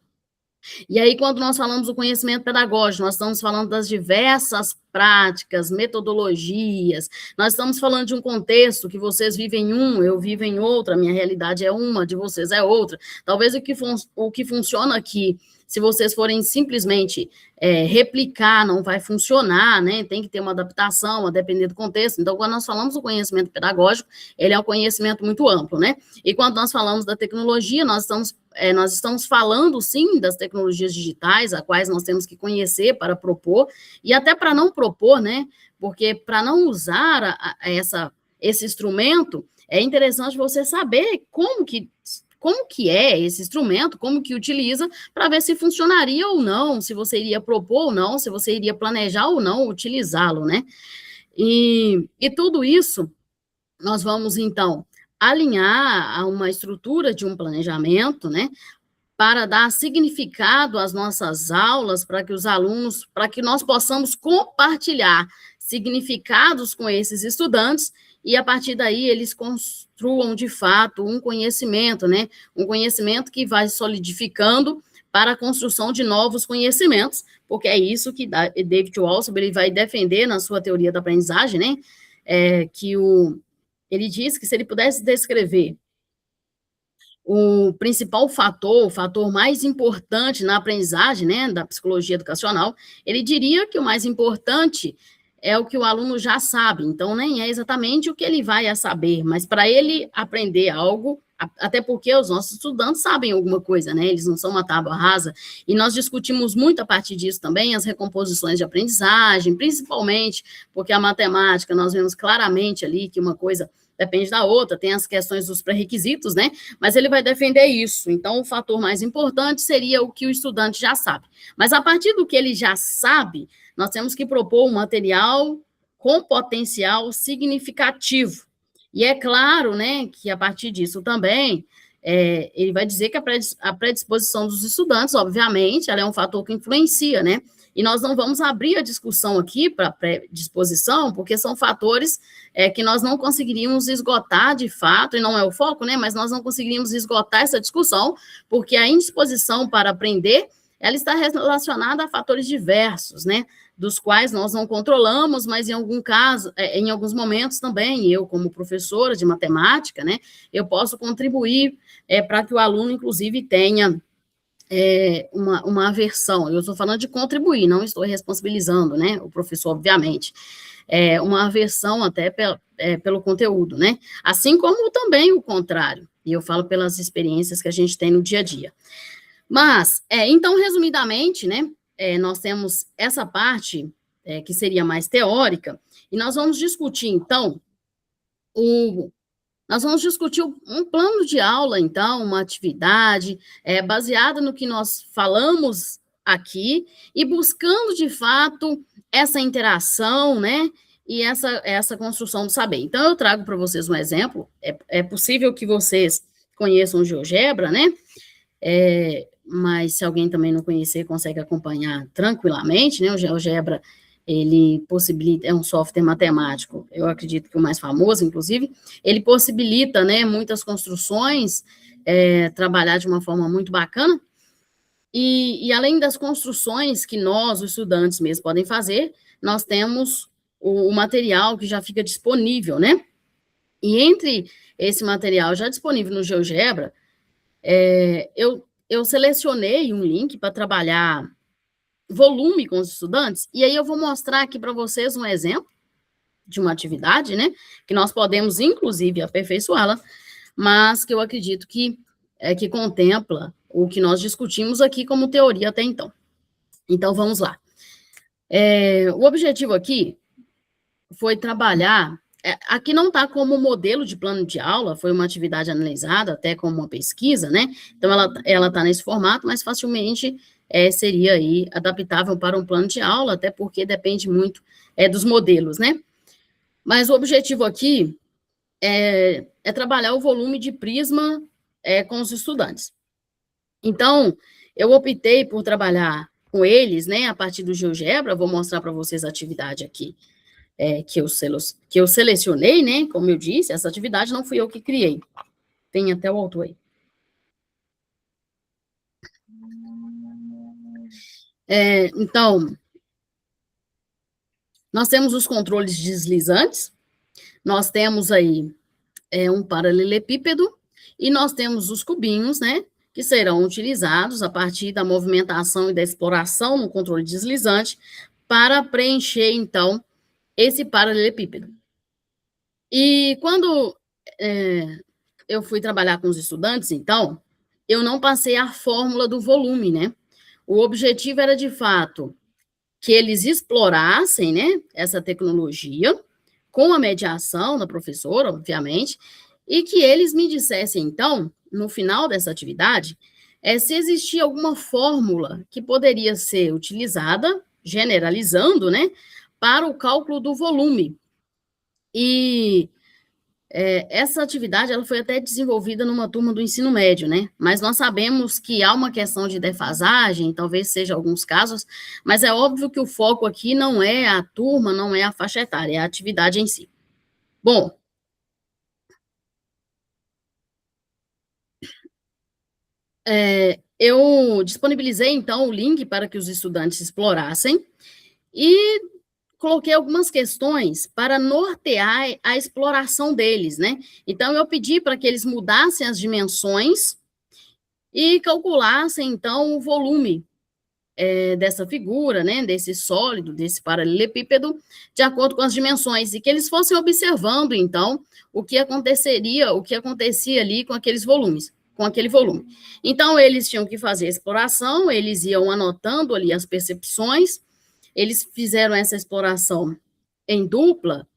E aí, quando nós falamos do conhecimento pedagógico, nós estamos falando das diversas práticas, metodologias, nós estamos falando de um contexto que vocês vivem um, eu vivo em outra, a minha realidade é uma, de vocês é outra. Talvez o que funciona aqui, se vocês forem simplesmente replicar, não vai funcionar, né? Tem que ter uma adaptação, a depender do contexto. Então, quando nós falamos do conhecimento pedagógico, ele é um conhecimento muito amplo, né? E quando nós falamos da tecnologia, nós estamos falando, sim, das tecnologias digitais, a quais nós temos que conhecer para propor, e até para não propor, né? Porque para não usar esse instrumento, é interessante você saber como que é esse instrumento, como que utiliza, para ver se funcionaria ou não, se você iria propor ou não, se você iria planejar ou não utilizá-lo, né? E tudo isso, nós vamos, então, alinhar a uma estrutura de um planejamento, né? Para dar significado às nossas aulas, para que os alunos, para que nós possamos compartilhar significados com esses estudantes, e a partir daí eles construam, de fato, um conhecimento, né? Um conhecimento que vai solidificando para a construção de novos conhecimentos, porque é isso que David Walsall ele vai defender na sua teoria da aprendizagem, né? Ele diz que se ele pudesse descrever o principal fator, o fator mais importante na aprendizagem, né, da psicologia educacional, ele diria que o mais importante é o que o aluno já sabe, então nem é exatamente o que ele vai a saber, mas para ele aprender algo, até porque os nossos estudantes sabem alguma coisa, né, eles não são uma tábua rasa, e nós discutimos muito a partir disso também, as recomposições de aprendizagem, principalmente porque a matemática, nós vemos claramente ali que uma coisa depende da outra, tem as questões dos pré-requisitos, né, mas ele vai defender isso, então o fator mais importante seria o que o estudante já sabe, mas a partir do que ele já sabe, nós temos que propor um material com potencial significativo, e é claro, né, que a partir disso também, ele vai dizer que a predisposição dos estudantes, obviamente, ela é um fator que influencia, né, e nós não vamos abrir a discussão aqui para predisposição, porque são fatores que nós não conseguiríamos esgotar de fato, e não é o foco, né, mas nós não conseguiríamos esgotar essa discussão, porque a indisposição para aprender, ela está relacionada a fatores diversos, né, dos quais nós não controlamos, mas em algum caso, em alguns momentos também, eu como professora de matemática, né, eu posso contribuir para que o aluno, inclusive, tenha uma aversão. Eu estou falando de contribuir, não estou responsabilizando, né, o professor, obviamente. Uma aversão até pelo conteúdo, né? Assim como também o contrário. E eu falo pelas experiências que a gente tem no dia a dia. Mas, então, resumidamente, né, nós temos essa parte que seria mais teórica, e nós vamos discutir, então, nós vamos discutir um plano de aula, então, uma atividade baseada no que nós falamos aqui e buscando, de fato, essa interação, né, e essa construção do saber. Então, eu trago para vocês um exemplo. É possível que vocês conheçam o GeoGebra, né, mas se alguém também não conhecer, consegue acompanhar tranquilamente, né, o GeoGebra, ele possibilita, é um software matemático, eu acredito que o mais famoso, inclusive, ele possibilita, né, muitas construções, trabalhar de uma forma muito bacana, e além das construções que nós, os estudantes mesmo, podem fazer, nós temos o material que já fica disponível, né, e entre esse material já disponível no GeoGebra, eu selecionei um link para trabalhar volume com os estudantes, e aí eu vou mostrar aqui para vocês um exemplo de uma atividade, né, que nós podemos, inclusive, aperfeiçoá-la, mas que eu acredito que contempla o que nós discutimos aqui como teoria até então. Então, vamos lá. O objetivo aqui foi trabalhar, aqui não está como modelo de plano de aula, foi uma atividade analisada, até como uma pesquisa, né, então ela está nesse formato, mas facilmente seria aí adaptável para um plano de aula, até porque depende muito dos modelos, né, mas o objetivo aqui é trabalhar o volume de prisma com os estudantes. Então, eu optei por trabalhar com eles, né, a partir do GeoGebra, vou mostrar para vocês a atividade aqui, que eu selecionei, né, como eu disse, essa atividade não fui eu que criei, tem até o autor aí. Então, nós temos os controles deslizantes, nós temos aí um paralelepípedo, e nós temos os cubinhos, né, que serão utilizados a partir da movimentação e da exploração no controle deslizante para preencher, então, esse paralelepípedo. E quando eu fui trabalhar com os estudantes, então, eu não passei a fórmula do volume, né? O objetivo era, de fato, que eles explorassem, né, essa tecnologia, com a mediação da professora, obviamente, e que eles me dissessem, então, no final dessa atividade, se existia alguma fórmula que poderia ser utilizada, generalizando, né, para o cálculo do volume. E essa atividade ela foi até desenvolvida numa turma do ensino médio, né? Mas nós sabemos que há uma questão de defasagem, talvez seja alguns casos, mas é óbvio que o foco aqui não é a turma, não é a faixa etária, é a atividade em si. Bom, eu disponibilizei, então, o link para que os estudantes explorassem e coloquei algumas questões para nortear a exploração deles, né? Então, eu pedi para que eles mudassem as dimensões e calculassem, então, o volume dessa figura, né, desse sólido, desse paralelepípedo, de acordo com as dimensões, e que eles fossem observando, então, o que aconteceria, o que acontecia ali com aqueles volumes, com aquele volume. Então, eles tinham que fazer a exploração, eles iam anotando ali as percepções, eles fizeram essa exploração em dupla,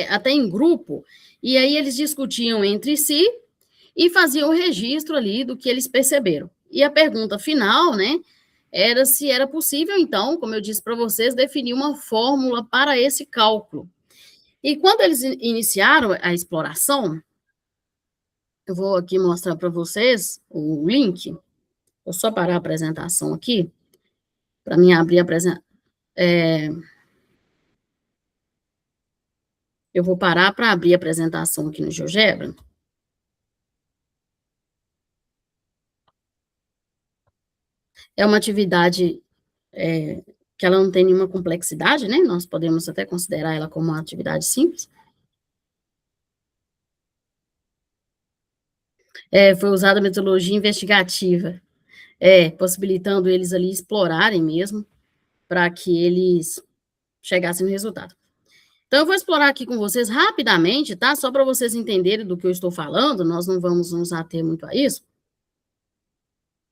até em grupo, e aí eles discutiam entre si e faziam o registro ali do que eles perceberam. E a pergunta final, né, era se era possível, então, como eu disse para vocês, definir uma fórmula para esse cálculo. E quando eles iniciaram a exploração, eu vou aqui mostrar para vocês o link, vou só parar a apresentação aqui, para mim abrir a apresentação. Eu vou parar para abrir a apresentação aqui no GeoGebra. É uma atividade que ela não tem nenhuma complexidade, né? Nós podemos até considerar ela como uma atividade simples. Foi usada a metodologia investigativa, possibilitando eles ali explorarem mesmo, para que eles chegassem no resultado. Então, eu vou explorar aqui com vocês rapidamente, tá? Só para vocês entenderem do que eu estou falando, nós não vamos nos ater muito a isso.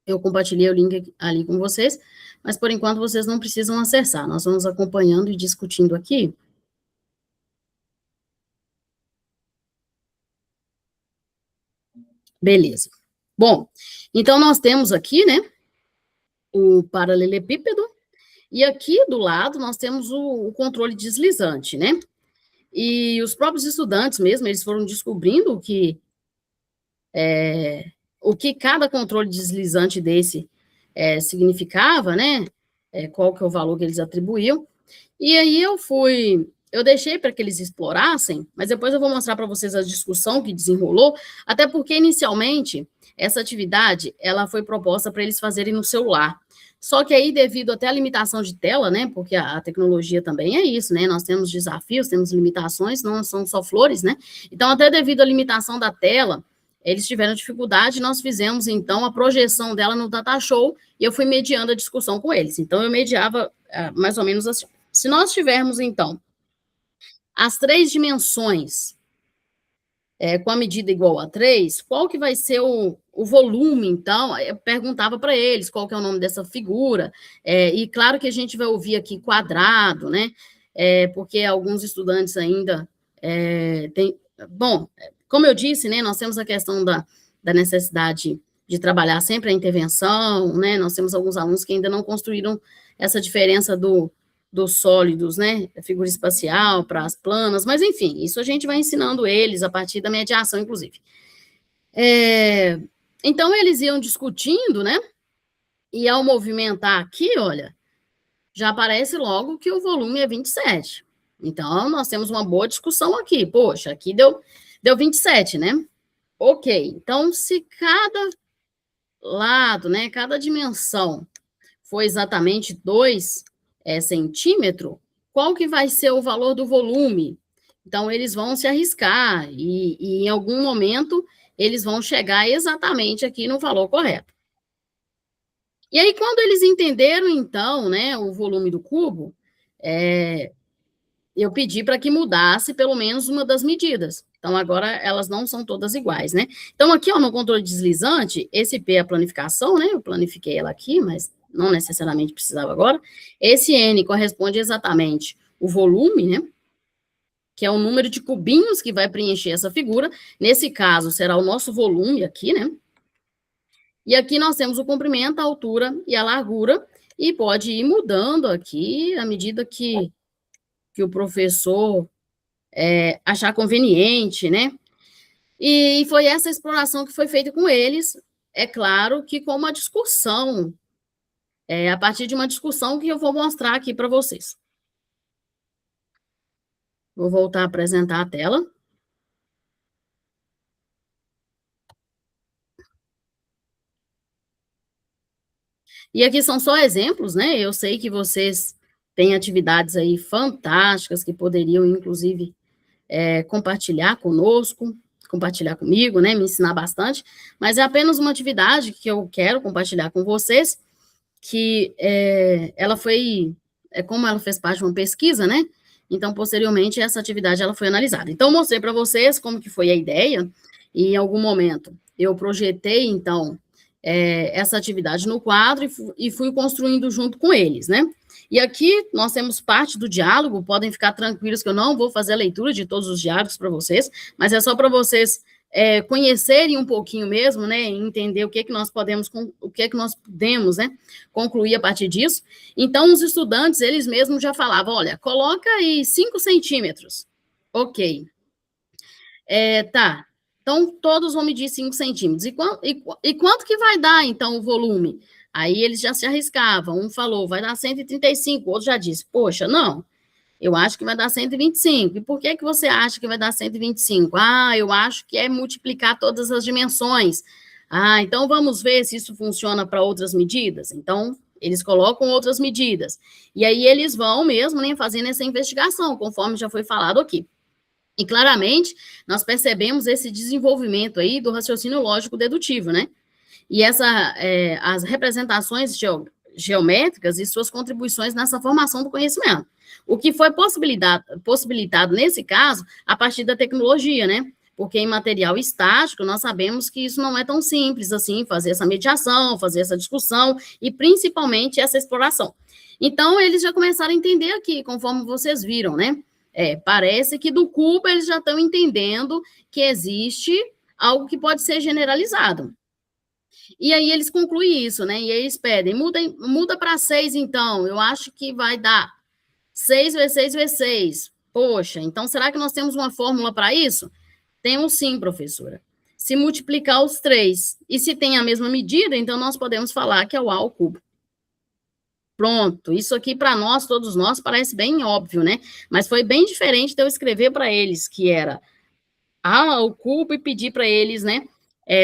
Eu compartilhei o link ali com vocês, mas por enquanto vocês não precisam acessar, nós vamos acompanhando e discutindo aqui. Beleza. Bom, então nós temos aqui, né, o paralelepípedo, e aqui do lado nós temos o controle deslizante, né? E os próprios estudantes mesmo, eles foram descobrindo o que cada controle deslizante desse significava, né? Qual que é o valor que eles atribuíam. E aí eu deixei para que eles explorassem, mas depois eu vou mostrar para vocês a discussão que desenrolou, até porque inicialmente essa atividade ela foi proposta para eles fazerem no celular. Só que aí, devido até à limitação de tela, né, porque a tecnologia também é isso, né, nós temos desafios, temos limitações, não são só flores, né, então até devido à limitação da tela, eles tiveram dificuldade, nós fizemos, então, a projeção dela no Data Show, e eu fui mediando a discussão com eles, então eu mediava mais ou menos assim. Se nós tivermos, então, as 3 dimensões com a medida igual a 3, qual que vai ser o volume, então? Eu perguntava para eles qual que é o nome dessa figura, e claro que a gente vai ouvir aqui quadrado, né? Porque alguns estudantes ainda têm... Bom, como eu disse, né, nós temos a questão da necessidade de trabalhar sempre a intervenção, né? Nós temos alguns alunos que ainda não construíram essa diferença dos sólidos, né, figura espacial para as planas, mas enfim, isso a gente vai ensinando eles a partir da mediação, inclusive. Então, eles iam discutindo, né, e ao movimentar aqui, olha, já aparece logo que o volume é 27. Então, nós temos uma boa discussão aqui. Poxa, aqui deu 27, né? Ok, então, se cada lado, né, cada dimensão for exatamente 2 centímetros, qual que vai ser o valor do volume? Então, eles vão se arriscar e em algum momento eles vão chegar exatamente aqui no valor correto. E aí, quando eles entenderam, então, né, o volume do cubo, eu pedi para que mudasse pelo menos uma das medidas. Então, agora elas não são todas iguais, né? Então, aqui, ó, no controle deslizante, esse P é a planificação, né? Eu planifiquei ela aqui, mas não necessariamente precisava agora. Esse N corresponde exatamente o volume, né? Que é o número de cubinhos que vai preencher essa figura. Nesse caso, será o nosso volume aqui, né? E aqui nós temos o comprimento, a altura e a largura, e pode ir mudando aqui à medida que o professor achar conveniente, né? E foi essa exploração que foi feita com eles, é claro que com uma discussão, a partir de uma discussão que eu vou mostrar aqui para vocês. Vou voltar a apresentar a tela. E aqui são só exemplos, né? Eu sei que vocês têm atividades aí fantásticas que poderiam, inclusive, compartilhar conosco, compartilhar comigo, né? Me ensinar bastante, mas é apenas uma atividade que eu quero compartilhar com vocês, que ela foi, como ela fez parte de uma pesquisa, né? Então, posteriormente, essa atividade ela foi analisada. Então, mostrei para vocês como que foi a ideia, e em algum momento eu projetei, então, essa atividade no quadro e fui construindo junto com eles, né? E aqui nós temos parte do diálogo, podem ficar tranquilos que eu não vou fazer a leitura de todos os diálogos para vocês, mas é só para vocês conhecerem um pouquinho mesmo, né, entender o que nós podemos, né, concluir a partir disso. Então, os estudantes, eles mesmos já falavam, olha, coloca aí 5 centímetros. Ok. Tá. Então, todos vão medir 5 centímetros. E quanto que vai dar, então, o volume? Aí eles já se arriscavam. Um falou, vai dar 135. O outro já disse, poxa, não, eu acho que vai dar 125. E por que você acha que vai dar 125? Ah, eu acho que é multiplicar todas as dimensões. Ah, então vamos ver se isso funciona para outras medidas. Então, Eles colocam outras medidas. E aí eles vão mesmo, né, fazendo essa investigação, conforme já foi falado aqui. E claramente, nós percebemos esse desenvolvimento aí do raciocínio lógico dedutivo, né? E as representações geométricas e suas contribuições nessa formação do conhecimento. O que foi possibilitado nesse caso, a partir da tecnologia, né? Porque em material estático, nós sabemos que isso não é tão simples assim, fazer essa mediação, fazer essa discussão, e principalmente essa exploração. Então, eles já começaram a entender aqui, conforme vocês viram, né? Parece que do cubo eles já estão entendendo que existe algo que pode ser generalizado. E aí eles concluem isso, né? E aí eles pedem, muda para 6, então. Eu acho que vai dar 6 vezes 6 vezes 6. Poxa, então será que nós temos uma fórmula para isso? Temos sim, professora. Se multiplicar os 3 e se tem a mesma medida, então nós podemos falar que é o A ao cubo. Pronto, isso aqui para nós, todos nós, parece bem óbvio, né? Mas foi bem diferente de eu escrever para eles, que era A ao cubo, e pedir para eles, né,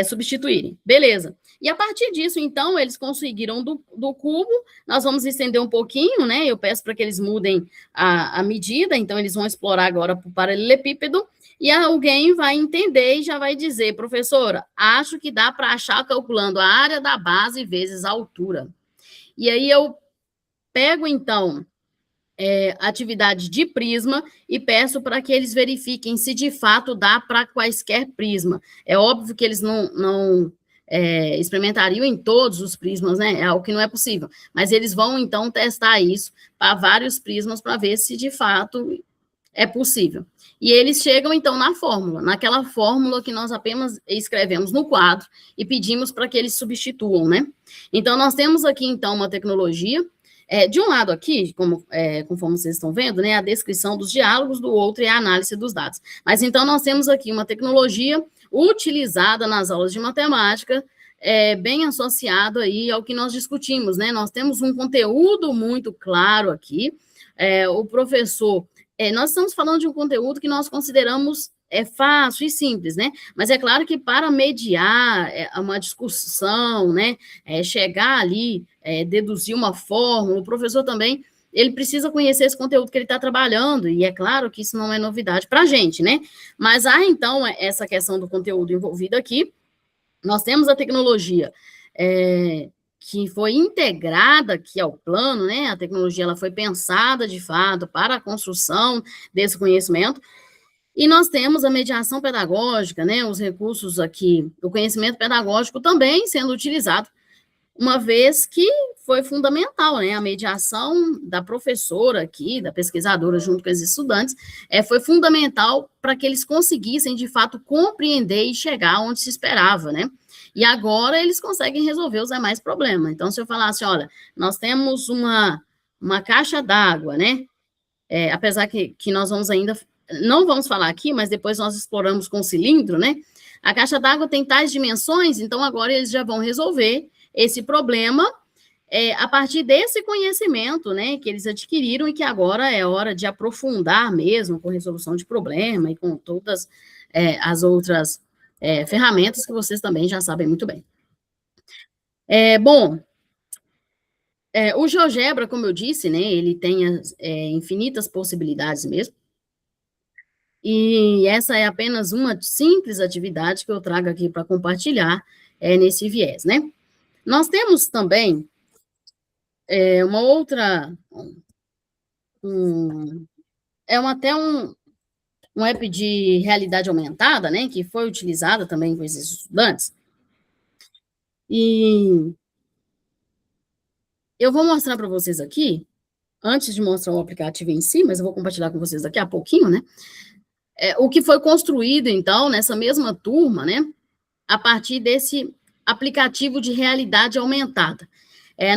substituírem. Beleza. E a partir disso, então, eles conseguiram do cubo, nós vamos estender um pouquinho, né? Eu peço para que eles mudem a medida, então eles vão explorar agora para o paralelepípedo, e alguém vai entender e já vai dizer, professora, acho que dá para achar calculando a área da base vezes a altura. E aí eu pego, então, atividade de prisma e peço para que eles verifiquem se de fato dá para quaisquer prisma. É óbvio que eles não experimentariam em todos os prismas, né? É algo que não é possível. Mas eles vão, então, testar isso para vários prismas para ver se de fato é possível. E eles chegam, então, na fórmula, naquela fórmula que nós apenas escrevemos no quadro e pedimos para que eles substituam, né? Então, nós temos aqui, então, uma tecnologia. De um lado aqui, conforme vocês estão vendo, né, a descrição dos diálogos, do outro é a análise dos dados. Mas, então, nós temos aqui uma tecnologia utilizada nas aulas de matemática, bem associado aí ao que nós discutimos, né? Nós temos um conteúdo muito claro aqui, o professor... nós estamos falando de um conteúdo que nós consideramos fácil e simples, né? Mas é claro que para mediar uma discussão, né, chegar ali, deduzir uma fórmula, o professor também, ele precisa conhecer esse conteúdo que ele está trabalhando, e é claro que isso não é novidade para a gente, né? Mas há, então, essa questão do conteúdo envolvido aqui. Nós temos a tecnologia que foi integrada aqui ao plano, né? A tecnologia ela foi pensada, de fato, para a construção desse conhecimento. E nós temos a mediação pedagógica, né, os recursos aqui, o conhecimento pedagógico também sendo utilizado, uma vez que foi fundamental, né, a mediação da professora aqui, da pesquisadora junto com os estudantes, foi fundamental para que eles conseguissem, de fato, compreender e chegar onde se esperava, né, e agora eles conseguem resolver os demais problemas. Então, se eu falasse, olha, nós temos uma caixa d'água, né, apesar que nós vamos ainda... Não vamos falar aqui, mas depois nós exploramos com o cilindro, né? A caixa d'água tem tais dimensões, então agora eles já vão resolver esse problema a partir desse conhecimento, né, que eles adquiriram e que agora é hora de aprofundar mesmo com resolução de problema e com todas as outras ferramentas que vocês também já sabem muito bem. Bom, o GeoGebra, como eu disse, né, ele tem infinitas possibilidades mesmo. E essa é apenas uma simples atividade que eu trago aqui para compartilhar nesse viés, né? Nós temos também uma outra... até um app de realidade aumentada, né? Que foi utilizada também com esses estudantes. E eu vou mostrar para vocês aqui, antes de mostrar o aplicativo em si, mas eu vou compartilhar com vocês daqui a pouquinho, né? O que foi construído, então, nessa mesma turma, né, a partir desse aplicativo de realidade aumentada.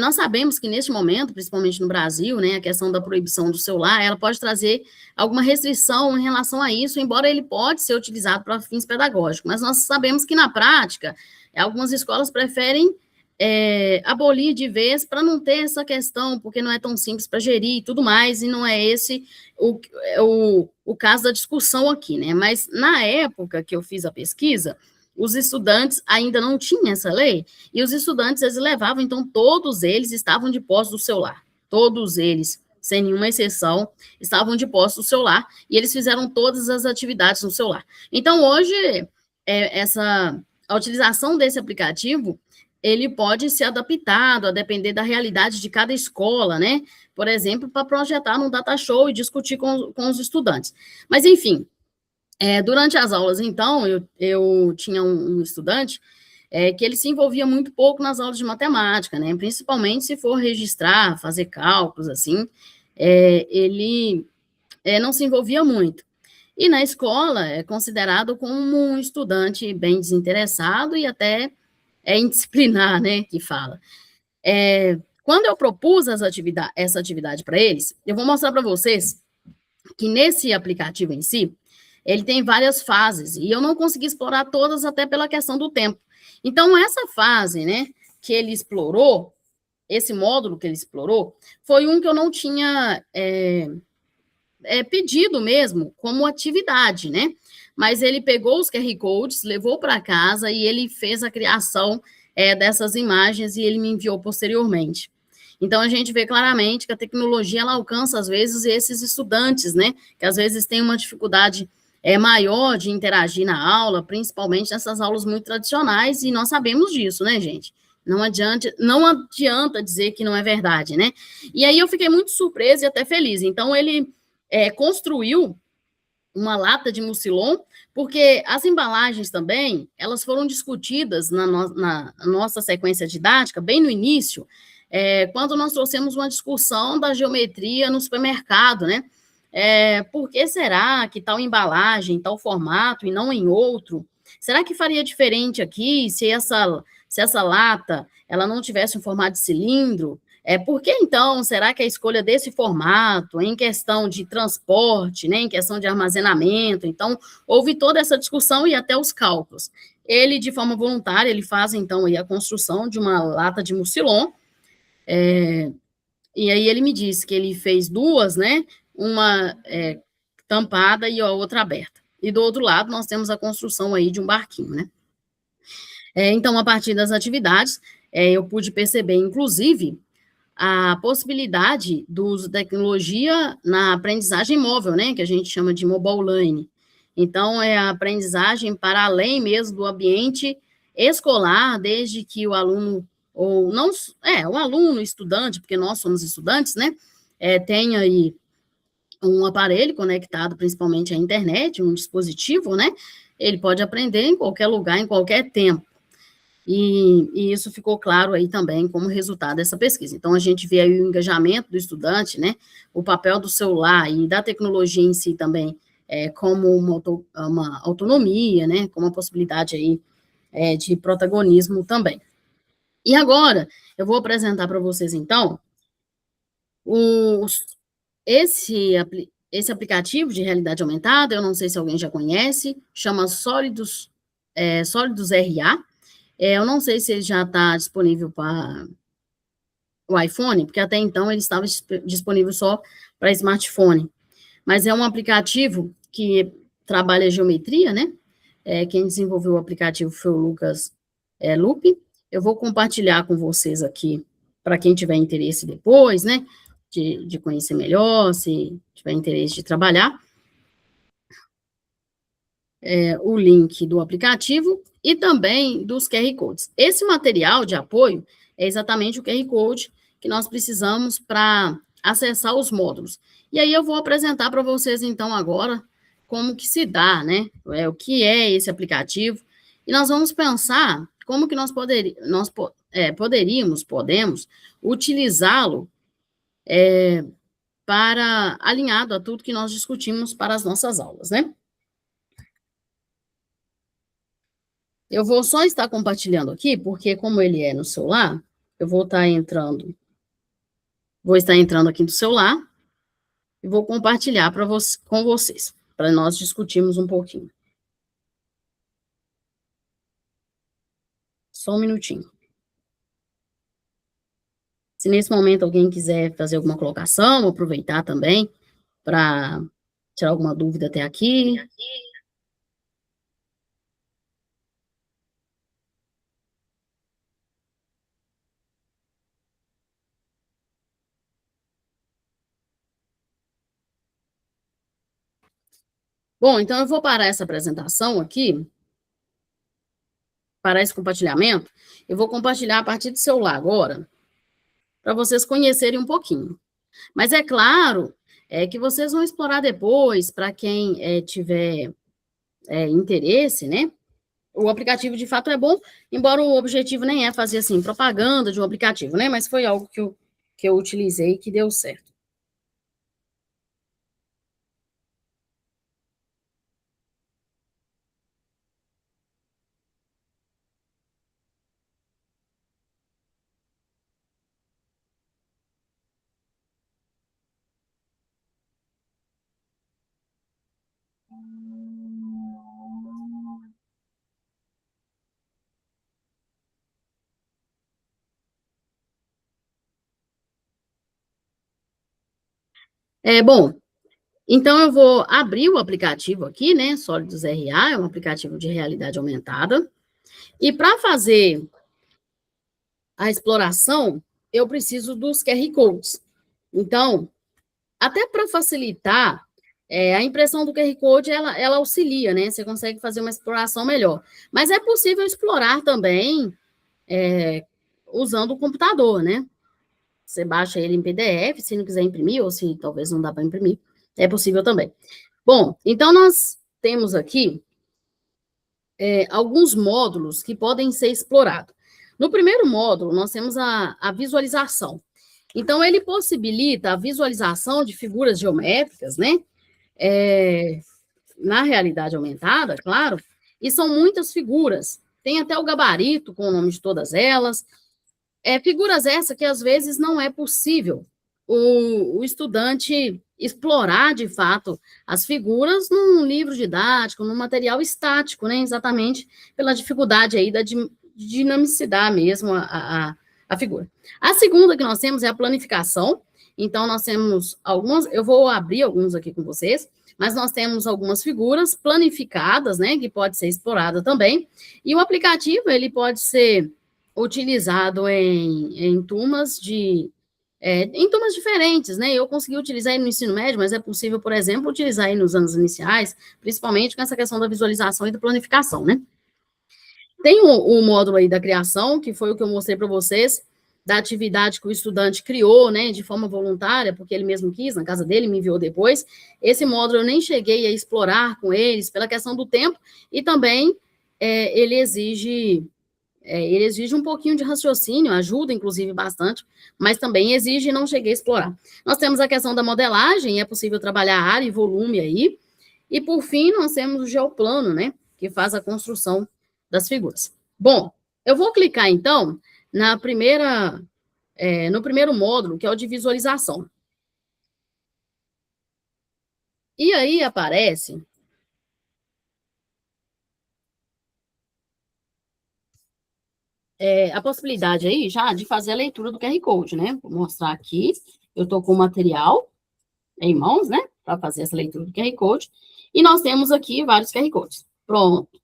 Nós sabemos que, neste momento, principalmente no Brasil, né, a questão da proibição do celular, ela pode trazer alguma restrição em relação a isso, embora ele pode ser utilizado para fins pedagógicos, mas nós sabemos que, na prática, algumas escolas preferem abolir de vez para não ter essa questão, porque não é tão simples para gerir e tudo mais, e não é esse o caso da discussão aqui, né? Mas na época que eu fiz a pesquisa, os estudantes ainda não tinham essa lei, e os estudantes, eles levavam, então, todos eles estavam de posse do celular. Todos eles, sem nenhuma exceção, estavam de posse do celular, e eles fizeram todas as atividades no celular. Então, hoje, a utilização desse aplicativo, ele pode ser adaptado a depender da realidade de cada escola, né? Por exemplo, para projetar num data show e discutir com os estudantes. Mas, enfim, durante as aulas, então, eu tinha um estudante que ele se envolvia muito pouco nas aulas de matemática, né? Principalmente se for registrar, fazer cálculos, assim, ele não se envolvia muito. E na escola é considerado como um estudante bem desinteressado e até indisciplinar, né, que fala. Quando eu propus essa atividade para eles, eu vou mostrar para vocês que nesse aplicativo em si, ele tem várias fases, e eu não consegui explorar todas até pela questão do tempo. Então, essa fase, né, que ele explorou, esse módulo que ele explorou, foi um que eu não tinha pedido mesmo como atividade, né? Mas ele pegou os QR Codes, levou para casa e ele fez a criação dessas imagens e ele me enviou posteriormente. Então, a gente vê claramente que a tecnologia, ela alcança, às vezes, esses estudantes, né? Que, às vezes, têm uma dificuldade maior de interagir na aula, principalmente nessas aulas muito tradicionais, e nós sabemos disso, né, gente? Não adianta dizer que não é verdade, né? E aí eu fiquei muito surpresa e até feliz. Então, ele construiu uma lata de mucilon, porque as embalagens também, elas foram discutidas na nossa sequência didática, bem no início, quando nós trouxemos uma discussão da geometria no supermercado, né? Por que será que tal embalagem, tal formato e não em outro? Será que faria diferente aqui se essa lata ela não tivesse um formato de cilindro? Por que, então, será que a escolha desse formato, em questão de transporte, né, em questão de armazenamento? Então, houve toda essa discussão e até os cálculos. Ele, de forma voluntária, ele faz, então, aí a construção de uma lata de mucilon, e aí ele me disse que ele fez duas, né, uma tampada e a outra aberta. E do outro lado, nós temos a construção aí de um barquinho, né? Então, a partir das atividades, eu pude perceber, inclusive, a possibilidade do uso da tecnologia na aprendizagem móvel, né, que a gente chama de mobile learning. Então, é a aprendizagem para além mesmo do ambiente escolar, desde que o aluno, ou não, o aluno, estudante, porque nós somos estudantes, né, tenha aí um aparelho conectado principalmente à internet, um dispositivo, né, ele pode aprender em qualquer lugar, em qualquer tempo. E isso ficou claro aí também como resultado dessa pesquisa. Então, a gente vê aí o engajamento do estudante, né, o papel do celular e da tecnologia em si também, como uma autonomia, né, como uma possibilidade aí de protagonismo também. E agora, eu vou apresentar para vocês, então, esse aplicativo de realidade aumentada, eu não sei se alguém já conhece, chama Sólidos RA. Eu não sei se ele já está disponível para o iPhone, porque até então ele estava disponível só para smartphone. Mas é um aplicativo que trabalha geometria, né? Quem desenvolveu o aplicativo foi o Lucas Lupe. Eu vou compartilhar com vocês aqui, para quem tiver interesse depois, né? De conhecer melhor, se tiver interesse de trabalhar. O link do aplicativo e também dos QR Codes. Esse material de apoio é exatamente o QR Code que nós precisamos para acessar os módulos. E aí eu vou apresentar para vocês, então, agora, como que se dá, né? O que é esse aplicativo. E nós vamos pensar como que nós podemos utilizá-lo para alinhado a tudo que nós discutimos para as nossas aulas, né? Eu vou só estar compartilhando aqui, porque como ele é no celular, eu vou estar entrando aqui no celular e vou compartilhar com vocês, para nós discutirmos um pouquinho. Só um minutinho. Se nesse momento alguém quiser fazer alguma colocação, aproveitar também para tirar alguma dúvida até aqui. Bom, então eu vou parar essa apresentação aqui, parar esse compartilhamento. Eu vou compartilhar a partir do celular agora, para vocês conhecerem um pouquinho. Mas é claro que vocês vão explorar depois, para quem tiver interesse, né? O aplicativo, de fato, é bom, embora o objetivo nem é fazer, assim, propaganda de um aplicativo, né? Mas foi algo que eu utilizei e que deu certo. Bom, então eu vou abrir o aplicativo aqui, né? Sólidos RA, é um aplicativo de realidade aumentada. E para fazer a exploração, eu preciso dos QR Codes. Então, até para facilitar, a impressão do QR Code, ela auxilia, né? Você consegue fazer uma exploração melhor. Mas é possível explorar também usando o computador, né? Você baixa ele em PDF, se não quiser imprimir, ou se talvez não dá para imprimir, é possível também. Bom, então nós temos aqui alguns módulos que podem ser explorados. No primeiro módulo, nós temos a visualização. Então, ele possibilita a visualização de figuras geométricas, né? Na realidade aumentada, claro, e são muitas figuras. Tem até o gabarito com o nome de todas elas. Figuras essas que, às vezes, não é possível o estudante explorar, de fato, as figuras num livro didático, num material estático, né? Exatamente pela dificuldade aí da dinamicidade mesmo a figura. A segunda que nós temos é a planificação. Então, nós temos algumas, eu vou abrir alguns aqui com vocês, mas nós temos algumas figuras planificadas, né, que pode ser explorada também, e o aplicativo, ele pode ser utilizado em turmas em turmas diferentes, né? Eu consegui utilizar ele no ensino médio, mas é possível, por exemplo, utilizar ele nos anos iniciais, principalmente com essa questão da visualização e da planificação, né? Tem o módulo aí da criação, que foi o que eu mostrei para vocês, da atividade que o estudante criou, né, de forma voluntária, porque ele mesmo quis, na casa dele, me enviou depois. Esse módulo eu nem cheguei a explorar com eles, pela questão do tempo, e também ele exige um pouquinho de raciocínio, ajuda, inclusive, bastante, mas também exige, não cheguei a explorar. Nós temos a questão da modelagem, é possível trabalhar área e volume aí, e, por fim, nós temos o geoplano, né, que faz a construção das figuras. Bom, eu vou clicar, então, no primeiro módulo, que é o de visualização. E aí aparece a possibilidade aí já de fazer a leitura do QR Code, né? Vou mostrar aqui. Eu estou com o material em mãos, né? Para fazer essa leitura do QR Code. E nós temos aqui vários QR Codes. Pronto.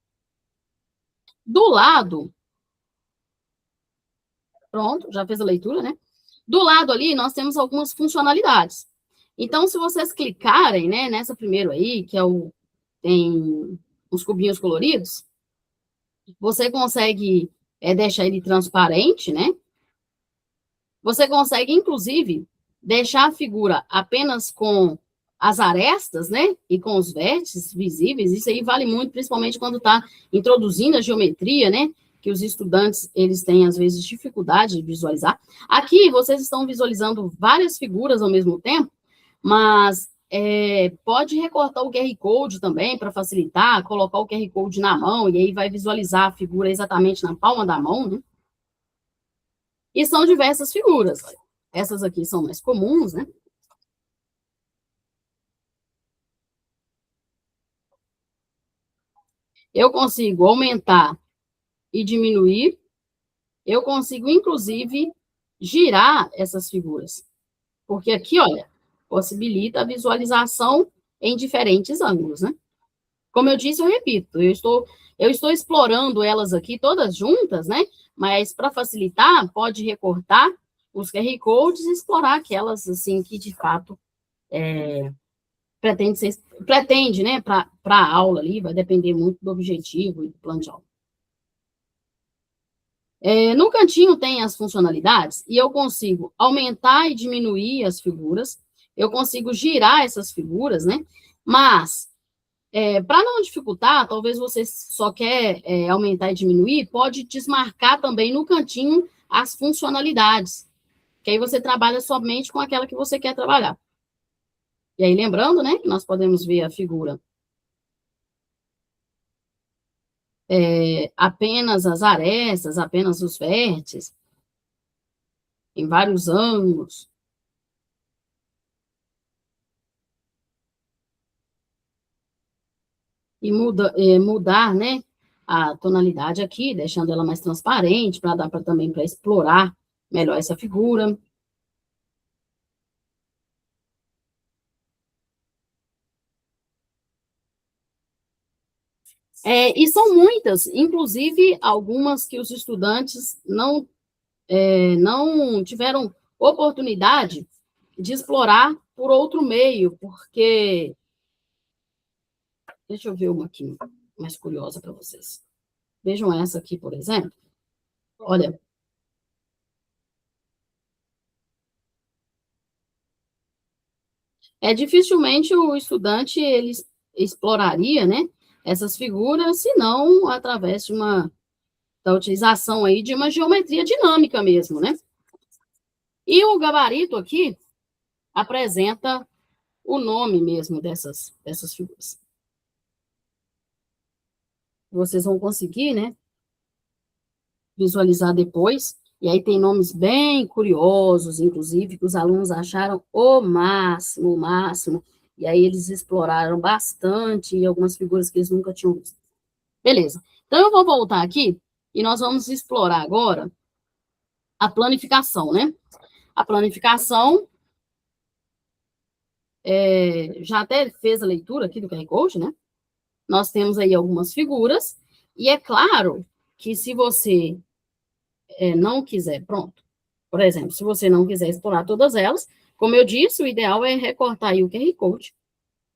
Do lado, pronto, já fez a leitura, né? Do lado ali, nós temos algumas funcionalidades. Então, se vocês clicarem, né, nessa primeiro aí, que tem os cubinhos coloridos, você consegue deixar ele transparente, né? Você consegue, inclusive, deixar a figura apenas com as arestas, né? E com os vértices visíveis. Isso aí vale muito, principalmente quando está introduzindo a geometria, né? Que os estudantes, eles têm, às vezes, dificuldade de visualizar. Aqui, vocês estão visualizando várias figuras ao mesmo tempo, mas pode recortar o QR Code também, para facilitar, colocar o QR Code na mão, e aí vai visualizar a figura exatamente na palma da mão, né? E são diversas figuras. Essas aqui são mais comuns, né? Eu consigo aumentar e diminuir. Eu consigo, inclusive, girar essas figuras. Porque aqui, olha, possibilita a visualização em diferentes ângulos, né? Como eu disse, eu repito, eu estou explorando elas aqui todas juntas, né? Mas, para facilitar, pode recortar os QR Codes e explorar aquelas, assim, que, de fato, pretende, né, para a aula ali, vai depender muito do objetivo e do plano de aula. No cantinho tem as funcionalidades e eu consigo aumentar e diminuir as figuras, eu consigo girar essas figuras, né? Mas, para não dificultar, talvez você só quer aumentar e diminuir, pode desmarcar também no cantinho as funcionalidades, que aí você trabalha somente com aquela que você quer trabalhar. E aí, lembrando, né, que nós podemos ver a figura apenas as arestas, apenas os vértices, em vários ângulos. E mudar, né, a tonalidade aqui, deixando ela mais transparente, para dar também para explorar melhor essa figura. E são muitas, inclusive algumas que os estudantes não tiveram oportunidade de explorar por outro meio, porque... Deixa eu ver uma aqui mais curiosa para vocês. Vejam essa aqui, por exemplo. Olha, dificilmente o estudante ele exploraria, né, essas figuras, se não através da utilização aí de uma geometria dinâmica mesmo, né? E o gabarito aqui apresenta o nome mesmo dessas figuras. Vocês vão conseguir, né, visualizar depois. E aí tem nomes bem curiosos, inclusive, que os alunos acharam o máximo, o máximo. E aí eles exploraram bastante algumas figuras que eles nunca tinham visto. Beleza. Então, eu vou voltar aqui e nós vamos explorar agora a planificação, né? A planificação, já até fez a leitura aqui do QR Code, né? Nós temos aí algumas figuras, e é claro que se você não quiser, pronto. Por exemplo, se você não quiser explorar todas elas, como eu disse, o ideal é recortar aí o QR Code,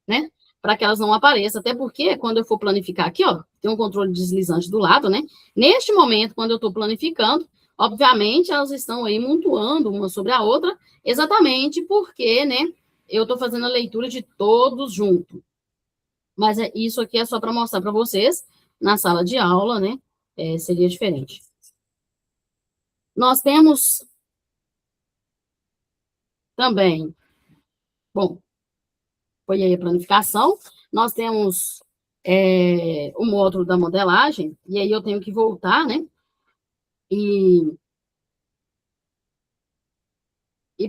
né? Para que elas não apareçam, até porque quando eu for planificar aqui, ó, tem um controle deslizante do lado, né? Neste momento, quando eu estou planificando, obviamente elas estão aí montuando uma sobre a outra, exatamente porque, né, eu estou fazendo a leitura de todos junto. Mas isso aqui é só para mostrar para vocês, na sala de aula, né, seria diferente. Nós temos também, bom, foi aí a planificação, nós temos o módulo da modelagem, e aí eu tenho que voltar, né, e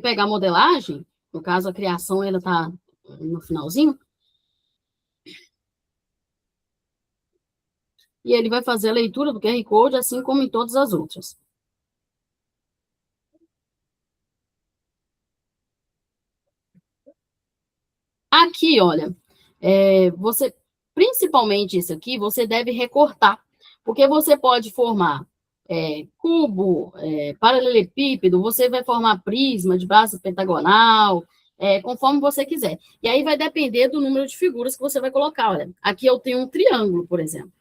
pegar a modelagem, no caso, a criação, ela está no finalzinho, e ele vai fazer a leitura do QR Code, assim como em todas as outras. Aqui, olha, você, principalmente esse aqui, você deve recortar, porque você pode formar cubo, paralelepípedo, você vai formar prisma de base pentagonal, conforme você quiser. E aí vai depender do número de figuras que você vai colocar. Olha, aqui eu tenho um triângulo, por exemplo,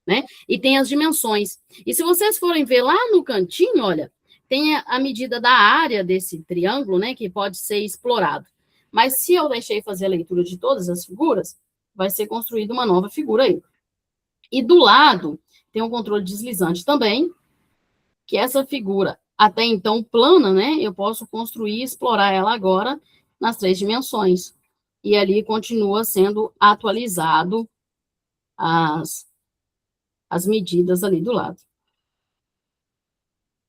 né? E tem as dimensões. E se vocês forem ver lá no cantinho, olha, tem a medida da área desse triângulo, né, que pode ser explorado. Mas se eu deixei fazer a leitura de todas as figuras, vai ser construída uma nova figura aí. E do lado tem um controle deslizante também, que essa figura, até então plana, né, eu posso construir e explorar ela agora nas 3 dimensões. E ali continua sendo atualizado as medidas ali do lado.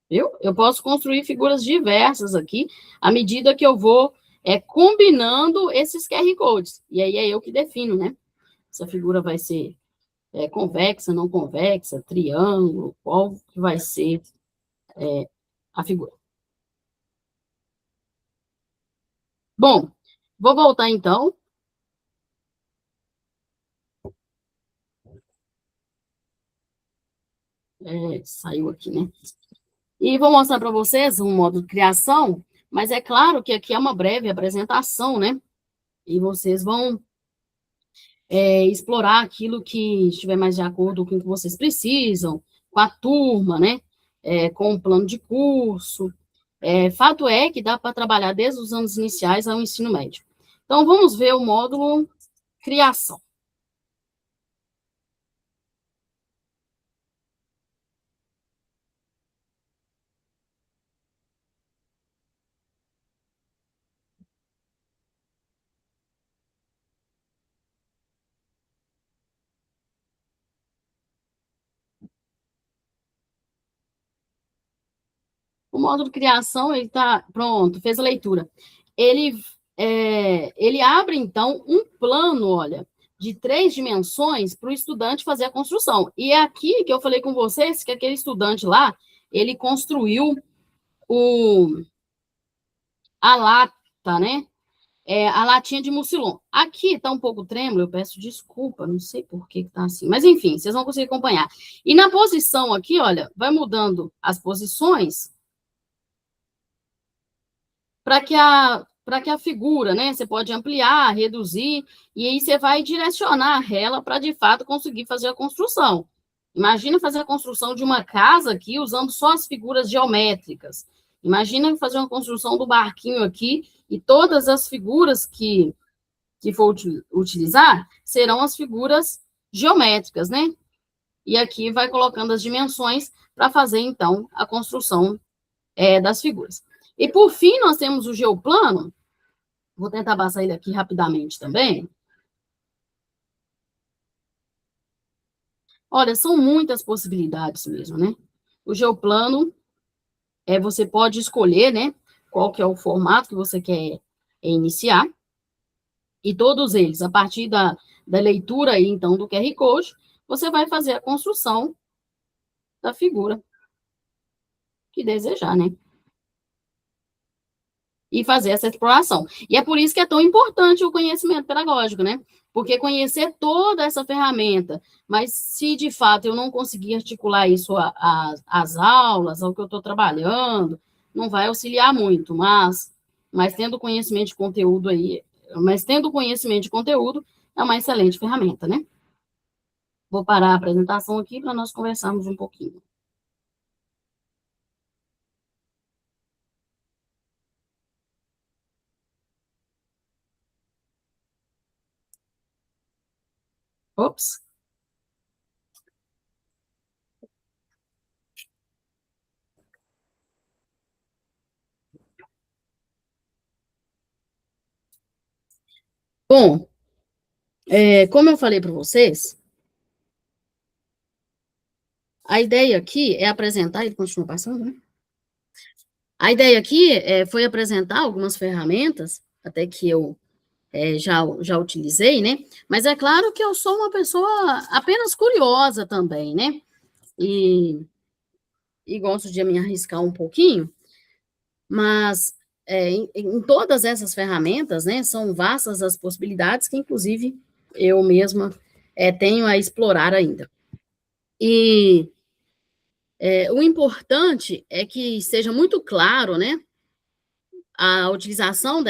Viu? Eu posso construir figuras diversas aqui, à medida que eu vou combinando esses QR Codes. E aí é eu que defino, né? Essa figura vai ser convexa, não convexa, triângulo, qual que vai ser a figura. Bom, vou voltar então. Saiu aqui, né? E vou mostrar para vocês um modo de criação, mas é claro que aqui é uma breve apresentação, né? E vocês vão explorar aquilo que estiver mais de acordo com o que vocês precisam, com a turma, né? Com o plano de curso. Fato é que dá para trabalhar desde os anos iniciais ao ensino médio. Então, vamos ver o módulo criação. O módulo de criação, ele está pronto, fez a leitura. Ele abre, então, um plano, olha, de 3 dimensões para o estudante fazer a construção. E é aqui que eu falei com vocês que aquele estudante lá, ele construiu a lata, né? A latinha de mucilon. Aqui está um pouco trêmulo, eu peço desculpa, não sei por que está assim. Mas, enfim, vocês vão conseguir acompanhar. E na posição aqui, olha, vai mudando as posições para que a figura, né? Você pode ampliar, reduzir, e aí você vai direcionar ela para, de fato, conseguir fazer a construção. Imagina fazer a construção de uma casa aqui usando só as figuras geométricas. Imagina fazer uma construção do barquinho aqui e todas as figuras que for utilizar serão as figuras geométricas, né? E aqui vai colocando as dimensões para fazer, então, a construção das figuras. E, por fim, nós temos o geoplano. Vou tentar passar ele aqui rapidamente também. Olha, são muitas possibilidades mesmo, né? O geoplano, você pode escolher, né, qual que é o formato que você quer iniciar. E todos eles, a partir da leitura aí, então, do QR Code, você vai fazer a construção da figura que desejar, né? E fazer essa exploração. E é por isso que é tão importante o conhecimento pedagógico, né? Porque conhecer toda essa ferramenta, mas se de fato eu não conseguir articular isso às aulas, ao que eu estou trabalhando, não vai auxiliar muito, mas tendo conhecimento de conteúdo aí, é uma excelente ferramenta, né? Vou parar a apresentação aqui para nós conversarmos um pouquinho. Ops. Bom, como eu falei para vocês, a ideia aqui é apresentar, ele continua passando, né? A ideia aqui foi apresentar algumas ferramentas, até que eu já utilizei, né? Mas é claro que eu sou uma pessoa apenas curiosa também, né? E gosto de me arriscar um pouquinho, mas em todas essas ferramentas, né, são vastas as possibilidades que, inclusive, eu mesma tenho a explorar ainda. E o importante é que seja muito claro, né, a utilização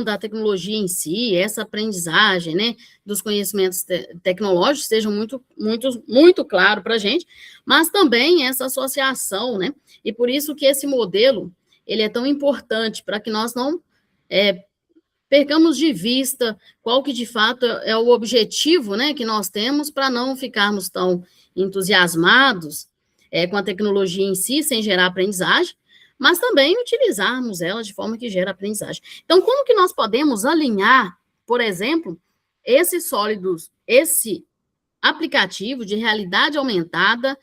da tecnologia em si, essa aprendizagem, né, dos conhecimentos tecnológicos seja muito claro para a gente, mas também essa associação, né, e por isso que esse modelo, ele é tão importante, para que nós não percamos de vista qual que, de fato, é o objetivo, né, que nós temos, para não ficarmos tão entusiasmados com a tecnologia em si, sem gerar aprendizagem, mas também utilizarmos ela de forma que gera aprendizagem. Então, como que nós podemos alinhar, por exemplo, esse aplicativo de realidade aumentada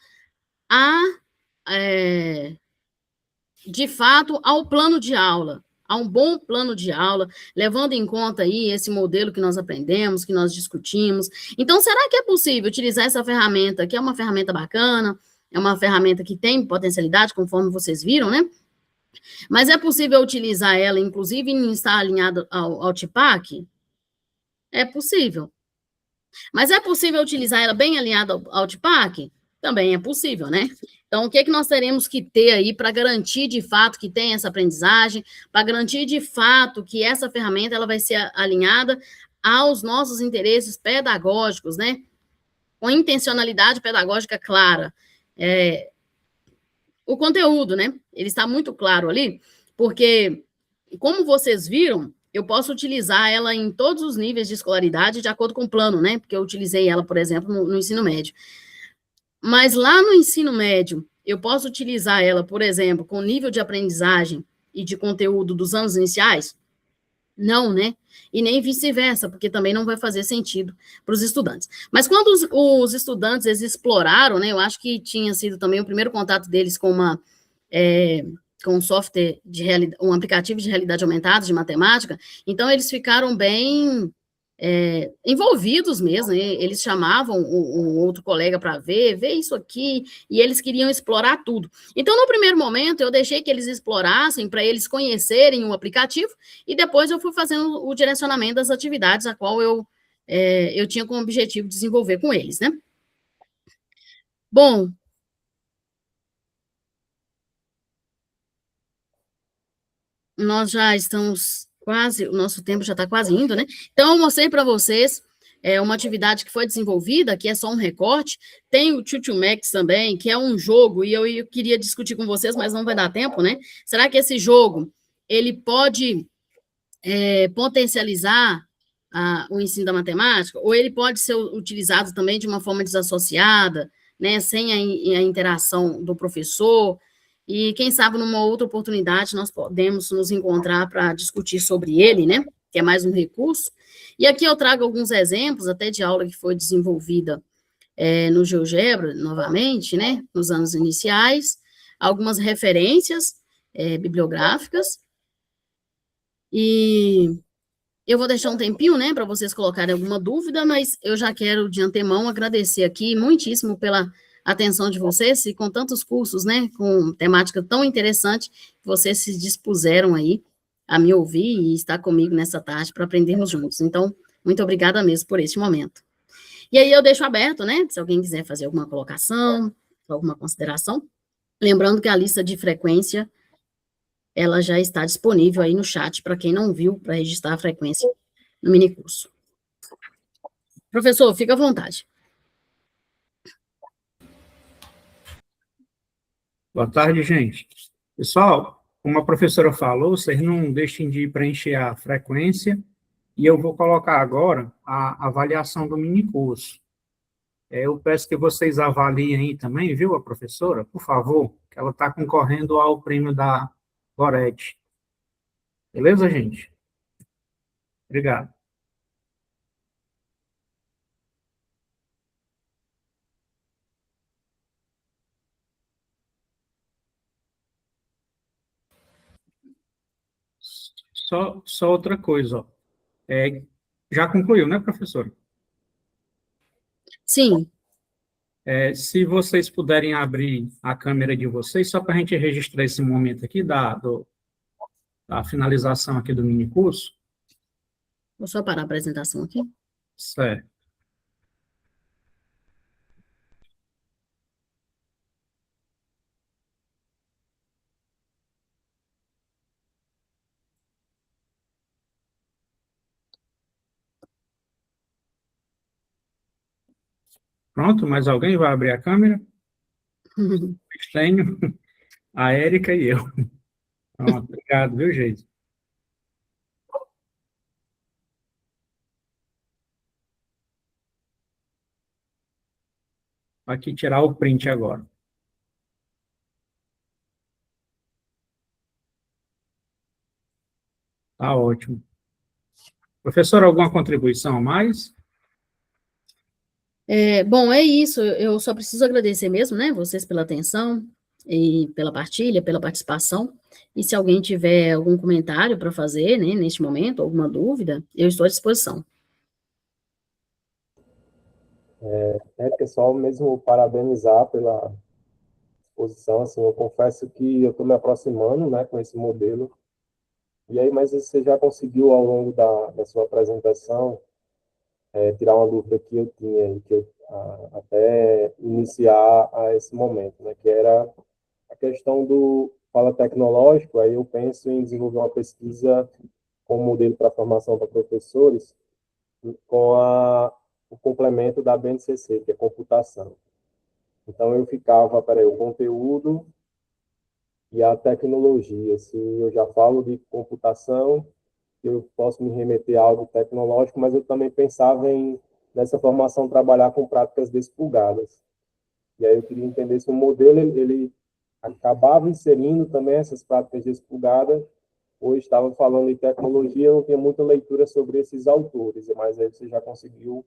de fato, ao plano de aula, a um bom plano de aula, levando em conta aí esse modelo que nós aprendemos, que nós discutimos. Então, será que é possível utilizar essa ferramenta, que é uma ferramenta bacana, é uma ferramenta que tem potencialidade, conforme vocês viram, né? Mas é possível utilizar ela, inclusive, em estar alinhado ao TPAC? É possível. Mas é possível utilizar ela bem alinhada ao TPAC? Também é possível, né? Então, o que é que nós teremos que ter aí para garantir de fato que tem essa aprendizagem, para garantir de fato que essa ferramenta ela vai ser alinhada aos nossos interesses pedagógicos, né? Com intencionalidade pedagógica clara. O conteúdo, né? Ele está muito claro ali, porque, como vocês viram, eu posso utilizar ela em todos os níveis de escolaridade de acordo com o plano, né? Porque eu utilizei ela, por exemplo, no ensino médio. Mas lá no ensino médio, eu posso utilizar ela, por exemplo, com nível de aprendizagem e de conteúdo dos anos iniciais? Não, né? E nem vice-versa, porque também não vai fazer sentido para os estudantes. Mas quando os estudantes eles exploraram, né? Eu acho que tinha sido também o primeiro contato deles com com um software de realidade, um aplicativo de realidade aumentada de matemática, então eles ficaram bem envolvidos mesmo, né? Eles chamavam o outro colega para ver isso aqui, e eles queriam explorar tudo. Então, no primeiro momento, eu deixei que eles explorassem para eles conhecerem o aplicativo, e depois eu fui fazendo o direcionamento das atividades a qual eu tinha como objetivo desenvolver com eles, né? Bom, nós já estamos quase, o nosso tempo já está quase indo, né? Então, eu mostrei para vocês uma atividade que foi desenvolvida, que é só um recorte. Tem o Chuchu Max também, que é um jogo, e eu queria discutir com vocês, mas não vai dar tempo, né? Será que esse jogo, ele pode potencializar o ensino da matemática, ou ele pode ser utilizado também de uma forma desassociada, né, sem a interação do professor, e quem sabe numa outra oportunidade nós podemos nos encontrar para discutir sobre ele, né, que é mais um recurso. E aqui eu trago alguns exemplos, até de aula que foi desenvolvida no GeoGebra, novamente, né, nos anos iniciais, algumas referências bibliográficas, e eu vou deixar um tempinho, né, para vocês colocarem alguma dúvida, mas eu já quero, de antemão, agradecer aqui muitíssimo pela atenção de vocês, e com tantos cursos, né, com temática tão interessante, vocês se dispuseram aí a me ouvir e estar comigo nessa tarde para aprendermos juntos. Então, muito obrigada mesmo por este momento. E aí eu deixo aberto, né, se alguém quiser fazer alguma colocação, alguma consideração. Lembrando que a lista de frequência ela já está disponível aí no chat para quem não viu, para registrar a frequência no minicurso. Professor, fica à vontade. Boa tarde, gente. Pessoal, como a professora falou, vocês não deixem de preencher a frequência, e eu vou colocar agora a avaliação do minicurso. Eu peço que vocês avaliem aí também, viu, a professora? Por favor, que ela está concorrendo ao prêmio da Gorete. Beleza, gente? Obrigado. Só outra coisa, ó. Já concluiu, né, professora? Sim. Se vocês puderem abrir a câmera de vocês, só para a gente registrar esse momento aqui da finalização aqui do minicurso. Vou só parar a apresentação aqui. Certo. Pronto, mais alguém vai abrir a câmera? Tenho a Érica e eu. Pronto, obrigado, viu, gente? Vou aqui tirar o print agora. Tá ótimo. Professor, alguma contribuição a mais? Bom, é isso. Eu só preciso agradecer mesmo, né, vocês pela atenção e pela partilha, pela participação. E se alguém tiver algum comentário para fazer, né, neste momento, alguma dúvida, eu estou à disposição. Pessoal, mesmo parabenizar pela exposição, assim, eu confesso que eu estou me aproximando, né, com esse modelo. E aí, mas você já conseguiu, ao longo da sua apresentação, tirar uma dúvida que eu tinha, e que eu até iniciar a esse momento, né, que era a questão do fala tecnológico. Aí eu penso em desenvolver uma pesquisa como modelo para formação para professores, com o complemento da BNCC, que é computação. Então eu ficava, o conteúdo e a tecnologia. Se eu já falo de computação, eu posso me remeter a algo tecnológico, mas eu também pensava nessa formação, trabalhar com práticas despulgadas. E aí eu queria entender se o modelo ele acabava inserindo também essas práticas despulgadas, ou estava falando em tecnologia. Eu não tinha muita leitura sobre esses autores, mas aí você já conseguiu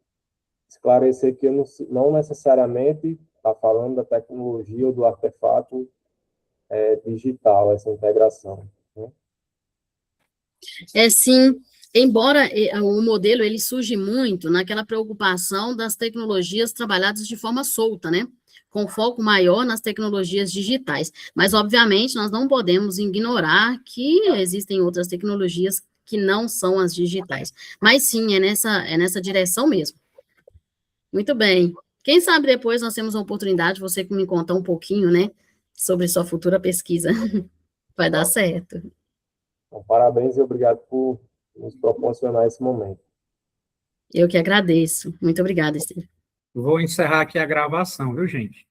esclarecer que eu não necessariamente está falando da tecnologia ou do artefato digital, essa integração, né? É sim, embora o modelo ele surge muito naquela preocupação das tecnologias trabalhadas de forma solta, né? Com foco maior nas tecnologias digitais. Mas, obviamente, nós não podemos ignorar que existem outras tecnologias que não são as digitais. Mas sim, é nessa direção mesmo. Muito bem. Quem sabe depois nós temos a oportunidade de você me contar um pouquinho, né, sobre sua futura pesquisa. Vai dar certo. Então, parabéns e obrigado por nos proporcionar esse momento. Eu que agradeço. Muito obrigada, Esther. Vou encerrar aqui a gravação, viu, gente?